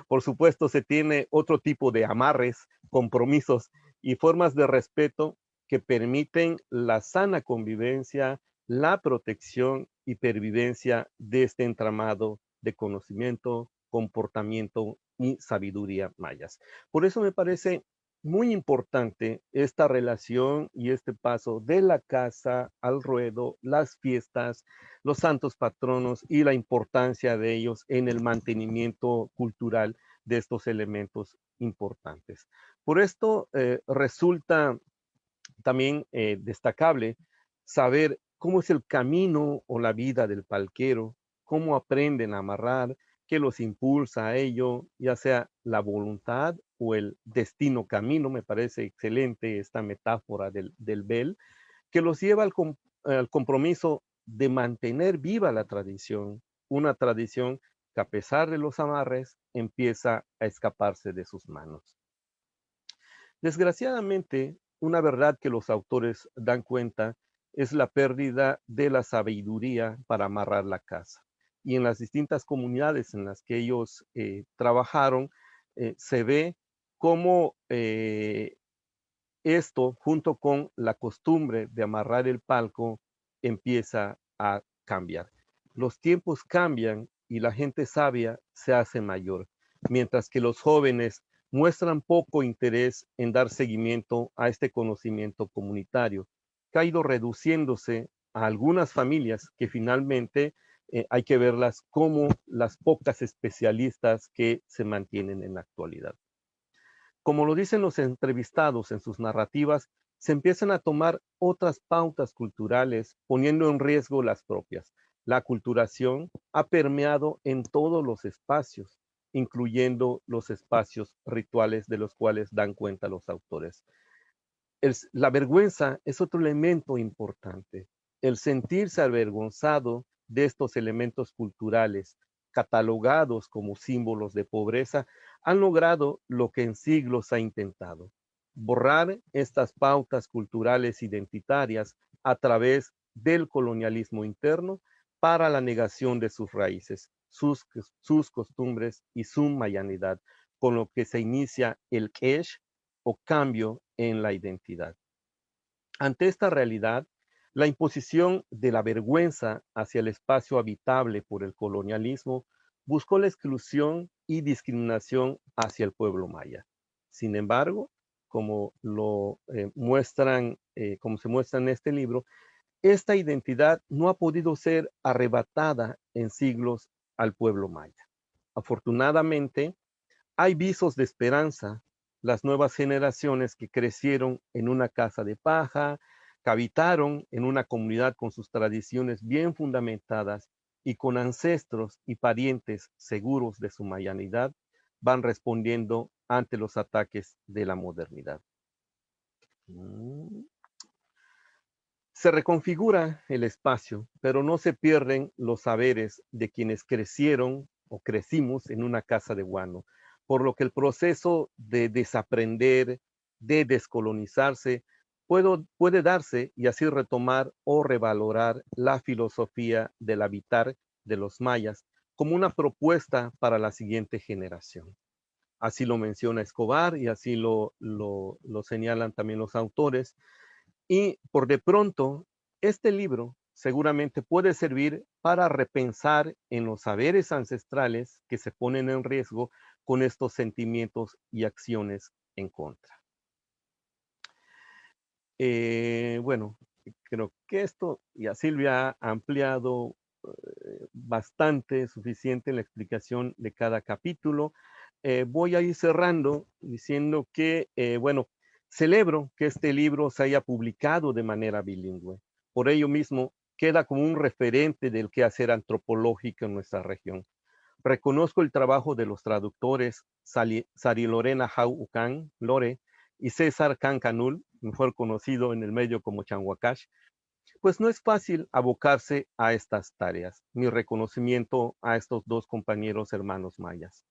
por supuesto, se tiene otro tipo de amarres, compromisos y formas de respeto que permiten la sana convivencia, la protección y pervivencia de este entramado de conocimiento, comportamiento y sabiduría mayas. Por eso me parece muy importante esta relación y este paso de la casa al ruedo, las fiestas, los santos patronos y la importancia de ellos en el mantenimiento cultural de estos elementos importantes. Por esto resulta también destacable saber cómo es el camino o la vida del palquero, cómo aprenden a amarrar, qué los impulsa a ello, ya sea la voluntad o el destino camino. Me parece excelente esta metáfora del bel, que los lleva al compromiso de mantener viva la tradición, una tradición que a pesar de los amarres empieza a escaparse de sus manos. Desgraciadamente, una verdad que los autores dan cuenta es la pérdida de la sabiduría para amarrar la casa. Y en las distintas comunidades en las que ellos trabajaron, se ve cómo esto, junto con la costumbre de amarrar el palco, empieza a cambiar. Los tiempos cambian y la gente sabia se hace mayor, mientras que los jóvenes muestran poco interés en dar seguimiento a este conocimiento comunitario, que ha ido reduciéndose a algunas familias que finalmente hay que verlas como las pocas especialistas que se mantienen en la actualidad. Como lo dicen los entrevistados en sus narrativas, se empiezan a tomar otras pautas culturales, poniendo en riesgo las propias. La aculturación ha permeado en todos los espacios, incluyendo los espacios rituales de los cuales dan cuenta los autores. La vergüenza es otro elemento importante. El sentirse avergonzado de estos elementos culturales, catalogados como símbolos de pobreza, han logrado lo que en siglos ha intentado: borrar estas pautas culturales identitarias a través del colonialismo interno para la negación de sus raíces, sus costumbres y su mayanidad, con lo que se inicia el kesh o cambio en la identidad. Ante esta realidad, la imposición de la vergüenza hacia el espacio habitable por el colonialismo buscó la exclusión y discriminación hacia el pueblo maya. Sin embargo, como como se muestra en este libro, esta identidad no ha podido ser arrebatada en siglos al pueblo maya. Afortunadamente, hay visos de esperanza. Las nuevas generaciones que crecieron en una casa de paja, que habitaron en una comunidad con sus tradiciones bien fundamentadas y con ancestros y parientes seguros de su mayanidad, van respondiendo ante los ataques de la modernidad. Se reconfigura el espacio, pero no se pierden los saberes de quienes crecieron o crecimos en una casa de guano, por lo que el proceso de desaprender, de descolonizarse, puede darse y así retomar o revalorar la filosofía del habitar de los mayas como una propuesta para la siguiente generación. Así lo menciona Escobar y así lo señalan también los autores. Y por de pronto, este libro seguramente puede servir para repensar en los saberes ancestrales que se ponen en riesgo con estos sentimientos y acciones en contra. Bueno, creo que esto ya Silvia ha ampliado bastante, suficiente la explicación de cada capítulo. Voy a ir cerrando diciendo que, bueno, celebro que este libro se haya publicado de manera bilingüe. Por ello mismo, queda como un referente del quehacer antropológico en nuestra región. Reconozco el trabajo de los traductores Sari Lorena Jau Ucan, Lore, y César Cancanul, mejor conocido en el medio como Chanhuacash, pues no es fácil abocarse a estas tareas. Mi reconocimiento a estos dos compañeros hermanos mayas.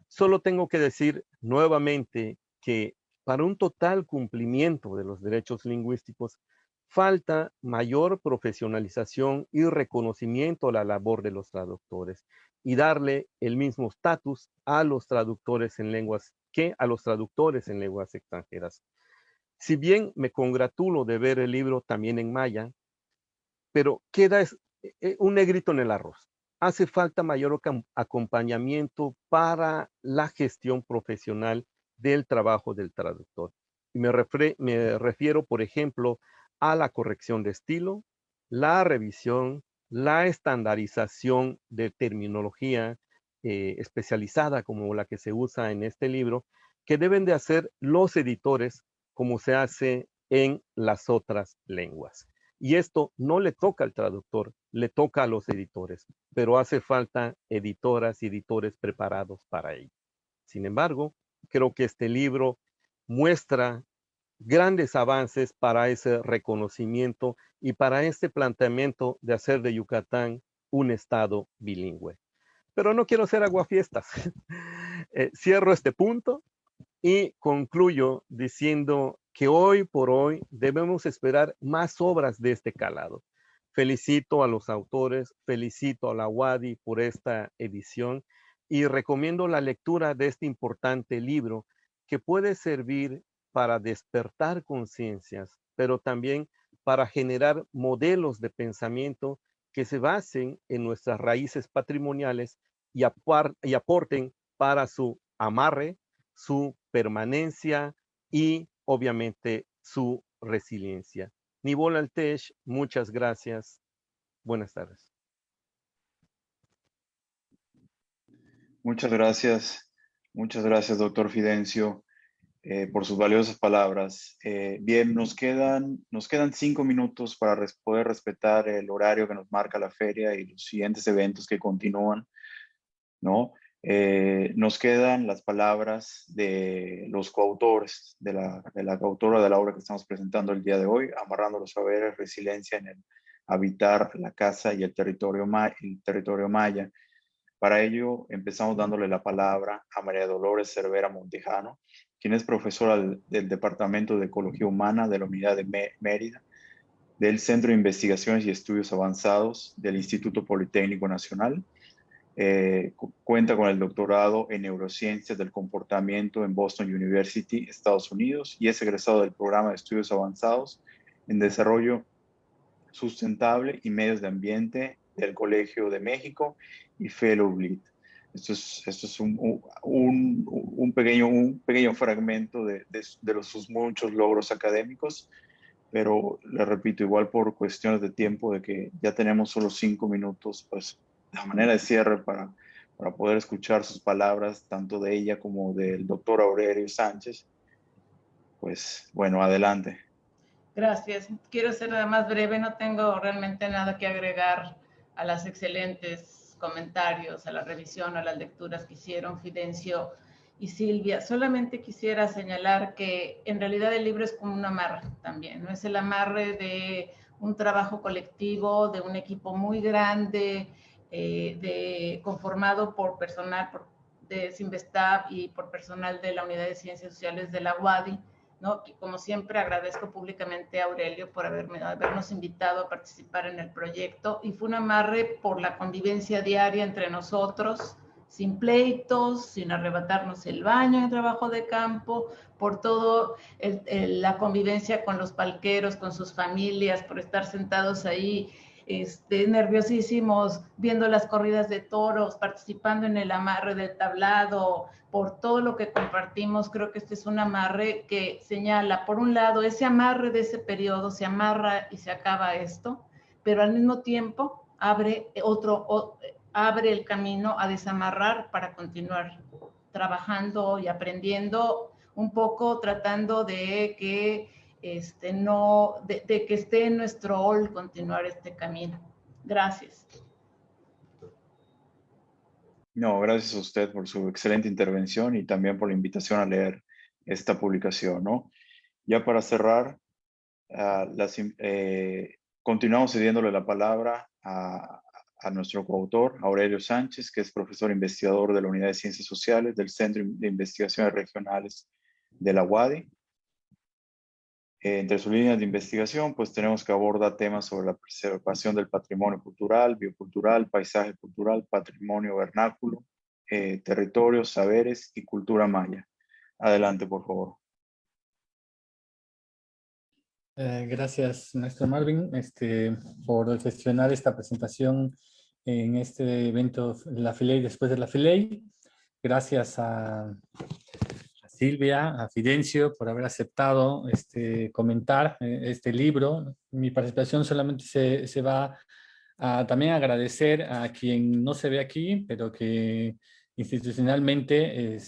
Solo tengo que decir nuevamente que para un total cumplimiento de los derechos lingüísticos falta mayor profesionalización y reconocimiento a la labor de los traductores y darle el mismo estatus a los traductores en lenguas que a los traductores en lenguas extranjeras. Si bien me congratulo de ver el libro también en maya, pero queda un negrito en el arroz. Hace falta mayor acompañamiento para la gestión profesional del trabajo del traductor. Y me refiero, por ejemplo, a la corrección de estilo, la revisión, la estandarización de terminología especializada como la que se usa en este libro, que deben de hacer los editores como se hace en las otras lenguas. Y esto no le toca al traductor, le toca a los editores, pero hace falta editoras y editores preparados para ello. Sin embargo, creo que este libro muestra grandes avances para ese reconocimiento y para este planteamiento de hacer de Yucatán un estado bilingüe. Pero no quiero ser aguafiestas. Cierro este punto y concluyo diciendo que hoy por hoy debemos esperar más obras de este calado. Felicito a los autores, felicito a la UADY por esta edición y recomiendo la lectura de este importante libro que puede servir para despertar conciencias, pero también para generar modelos de pensamiento que se basen en nuestras raíces patrimoniales y aporten para su amarre, su permanencia y obviamente su resiliencia. Nibol Altech, muchas gracias. Buenas tardes. Muchas gracias, doctor Fidencio, por sus valiosas palabras. Bien, nos quedan 5 minutos para poder respetar el horario que nos marca la feria y los siguientes eventos que continúan, ¿no? Nos quedan las palabras de los coautores, de la coautora de la obra que estamos presentando el día de hoy, Amarrando los Saberes, Resiliencia en el Habitar la Casa y el Territorio Maya. Para ello, empezamos dándole la palabra a María Dolores Cervera Montejano, quien es profesora del Departamento de Ecología Humana de la Unidad de Mérida, del Centro de Investigaciones y Estudios Avanzados del Instituto Politécnico Nacional. Cuenta con el doctorado en Neurociencias del Comportamiento en Boston University, Estados Unidos, y es egresado del Programa de Estudios Avanzados en Desarrollo Sustentable y Medios de Ambiente del Colegio de México y Fellow LEED. Esto es un pequeño fragmento de sus muchos logros académicos, pero le repito, igual por cuestiones de tiempo, de que ya tenemos solo 5 minutos, pues la manera de cierre para poder escuchar sus palabras, tanto de ella como del doctor Aurelio Sánchez. Pues bueno, adelante. Gracias. Quiero ser nada más breve, no tengo realmente nada que agregar a los excelentes comentarios, a la revisión, a las lecturas que hicieron Fidencio y Silvia. Solamente quisiera señalar que en realidad el libro es como un amarre también, ¿no? Es el amarre de un trabajo colectivo, de un equipo muy grande, conformado por personal de Sinvestab y por personal de la Unidad de Ciencias Sociales de la UADY, ¿no? Como siempre, agradezco públicamente a Aurelio por habernos invitado a participar en el proyecto, y fue un amarre por la convivencia diaria entre nosotros, sin pleitos, sin arrebatarnos el baño en trabajo de campo, por todo la convivencia con los palqueros, con sus familias, por estar sentados ahí nerviosísimos, viendo las corridas de toros, participando en el amarre del tablado, por todo lo que compartimos. Creo que este es un amarre que señala, por un lado, ese amarre de ese periodo, se amarra y se acaba esto, pero al mismo tiempo abre el camino a desamarrar para continuar trabajando y aprendiendo un poco, tratando de que de que esté en nuestro rol continuar este camino. Gracias. No, gracias a usted por su excelente intervención y también por la invitación a leer esta publicación, ¿no? Ya para cerrar, continuamos cediéndole la palabra a nuestro coautor, Aurelio Sánchez, que es profesor investigador de la Unidad de Ciencias Sociales del Centro de Investigaciones Regionales de la UADY. Entre sus líneas de investigación, pues tenemos que abordar temas sobre la preservación del patrimonio cultural, biocultural, paisaje cultural, patrimonio vernáculo, territorios, saberes y cultura maya. Adelante, por favor. Gracias, maestro Marvin, por gestionar esta presentación en este evento, la FILEI después de la FILEI. Gracias a Silvia, a Fidencio, por haber aceptado comentar este libro. Mi participación solamente se va a también agradecer a quien no se ve aquí, pero que institucionalmente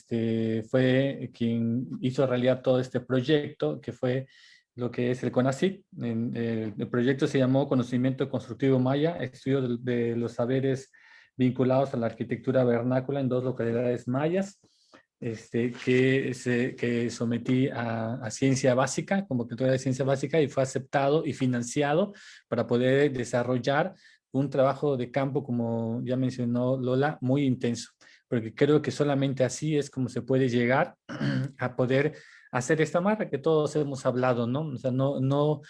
fue quien hizo realidad todo este proyecto, que fue lo que es el CONACYT. El proyecto se llamó Conocimiento Constructivo Maya, estudio de los saberes vinculados a la arquitectura vernácula en 2 localidades mayas, que sometí a ciencia básica, convocatoria de ciencia básica, y fue aceptado y financiado para poder desarrollar un trabajo de campo, como ya mencionó Lola, muy intenso, porque creo que solamente así es como se puede llegar a poder hacer esta marca que todos hemos hablado, ¿no? O sea, no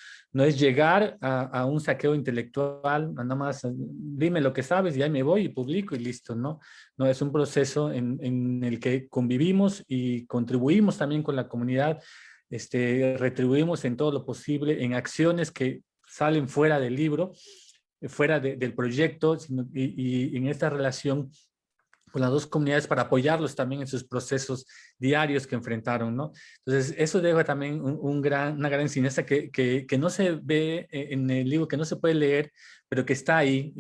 es llegar a un saqueo intelectual, nada más dime lo que sabes y ahí me voy y publico y listo, ¿no? No, es un proceso en el que convivimos y contribuimos también con la comunidad, retribuimos en todo lo posible en acciones que salen fuera del libro, fuera del proyecto, y en esta relación con las 2 comunidades para apoyarlos también en sus procesos diarios que enfrentaron, ¿no? Entonces, eso deja también una gran enseñanza que no se ve en el libro, que no se puede leer, pero que está ahí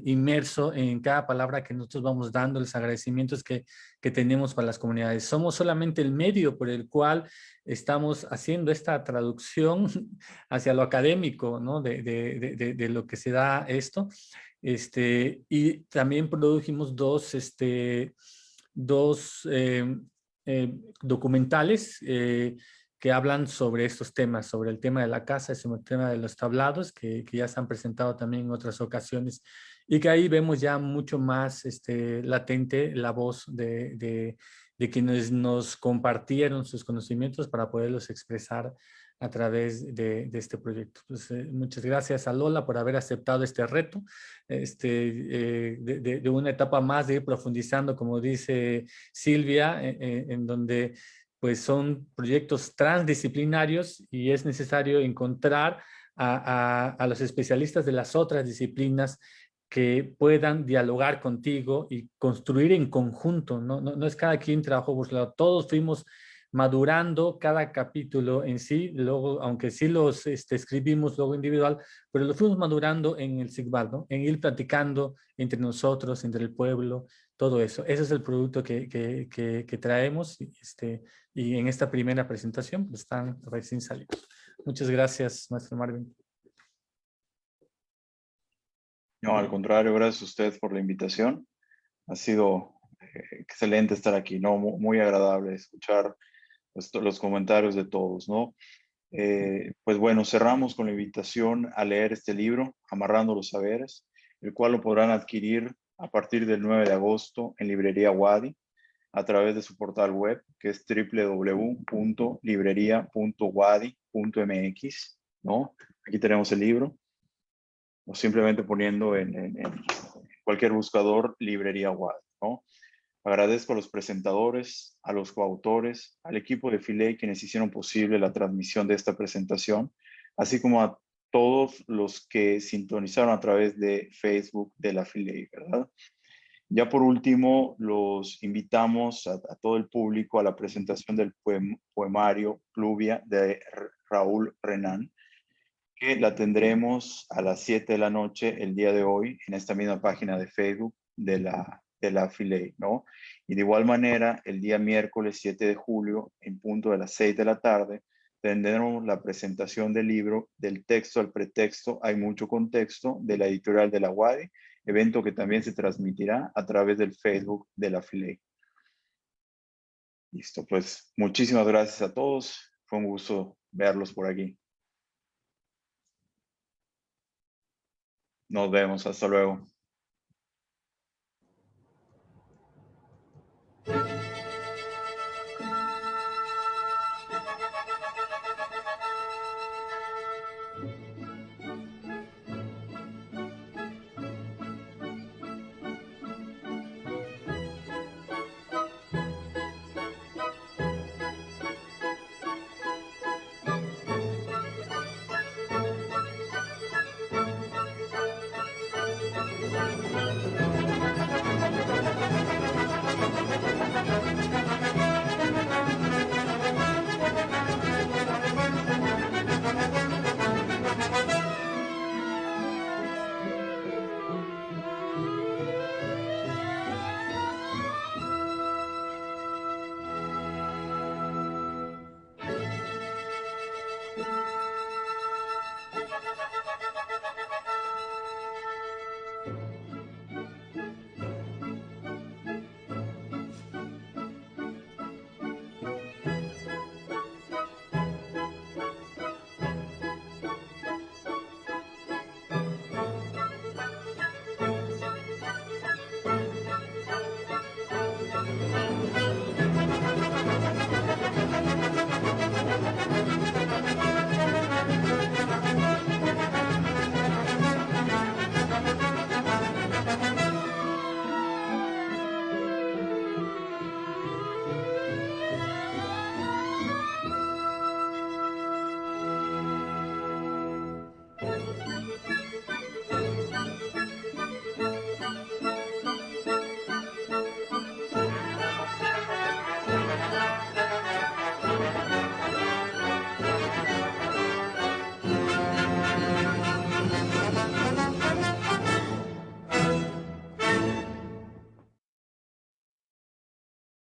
inmerso en cada palabra que nosotros vamos dando, los agradecimientos que tenemos para las comunidades. Somos solamente el medio por el cual estamos haciendo esta traducción hacia lo académico, ¿no? De lo que se da esto. Y también produjimos dos documentales que hablan sobre estos temas, sobre el tema de la casa, sobre el tema de los tablados, que ya se han presentado también en otras ocasiones, y que ahí vemos ya mucho más latente la voz de quienes nos compartieron sus conocimientos para poderlos expresar a través de este proyecto. Pues, muchas gracias a Lola por haber aceptado este reto, de una etapa más de ir profundizando, como dice Silvia, en donde pues son proyectos transdisciplinarios y es necesario encontrar a los especialistas de las otras disciplinas que puedan dialogar contigo y construir en conjunto, ¿no? No es cada quien trabajó por su lado, todos fuimos madurando cada capítulo en sí, luego, aunque sí los escribimos luego individual, pero lo fuimos madurando en el SIGVAL, ¿no? En ir platicando entre nosotros, entre el pueblo, todo eso. Ese es el producto que traemos, y en esta primera presentación pues, están recién salidos. Muchas gracias, maestro Marvin. No, al contrario, gracias a usted por la invitación. Ha sido excelente estar aquí, ¿no? Muy agradable escuchar los comentarios de todos, ¿no? Pues bueno, cerramos con la invitación a leer este libro, Amarrando los Saberes, el cual lo podrán adquirir a partir del 9 de agosto en Librería Wadi, a través de su portal web, que es www.libreria.wadi.mx, ¿no? Aquí tenemos el libro, o simplemente poniendo en cualquier buscador Librería Wadi, ¿no? Agradezco a los presentadores, a los coautores, al equipo de Filey quienes hicieron posible la transmisión de esta presentación, así como a todos los que sintonizaron a través de Facebook de la Filey, ¿verdad? Ya por último, los invitamos a todo el público a la presentación del poemario Pluvia de Raúl Renan, que la tendremos a las 7 de la noche el día de hoy en esta misma página de Facebook de la Filey, ¿no? Y de igual manera, el día miércoles 7 de julio, en punto de las 6 de la tarde, tendremos la presentación del libro Del texto al pretexto, hay mucho contexto, de la editorial de la Wadi, evento que también se transmitirá a través del Facebook de la Filey. Listo, pues muchísimas gracias a todos. Fue un gusto verlos por aquí. Nos vemos, hasta luego.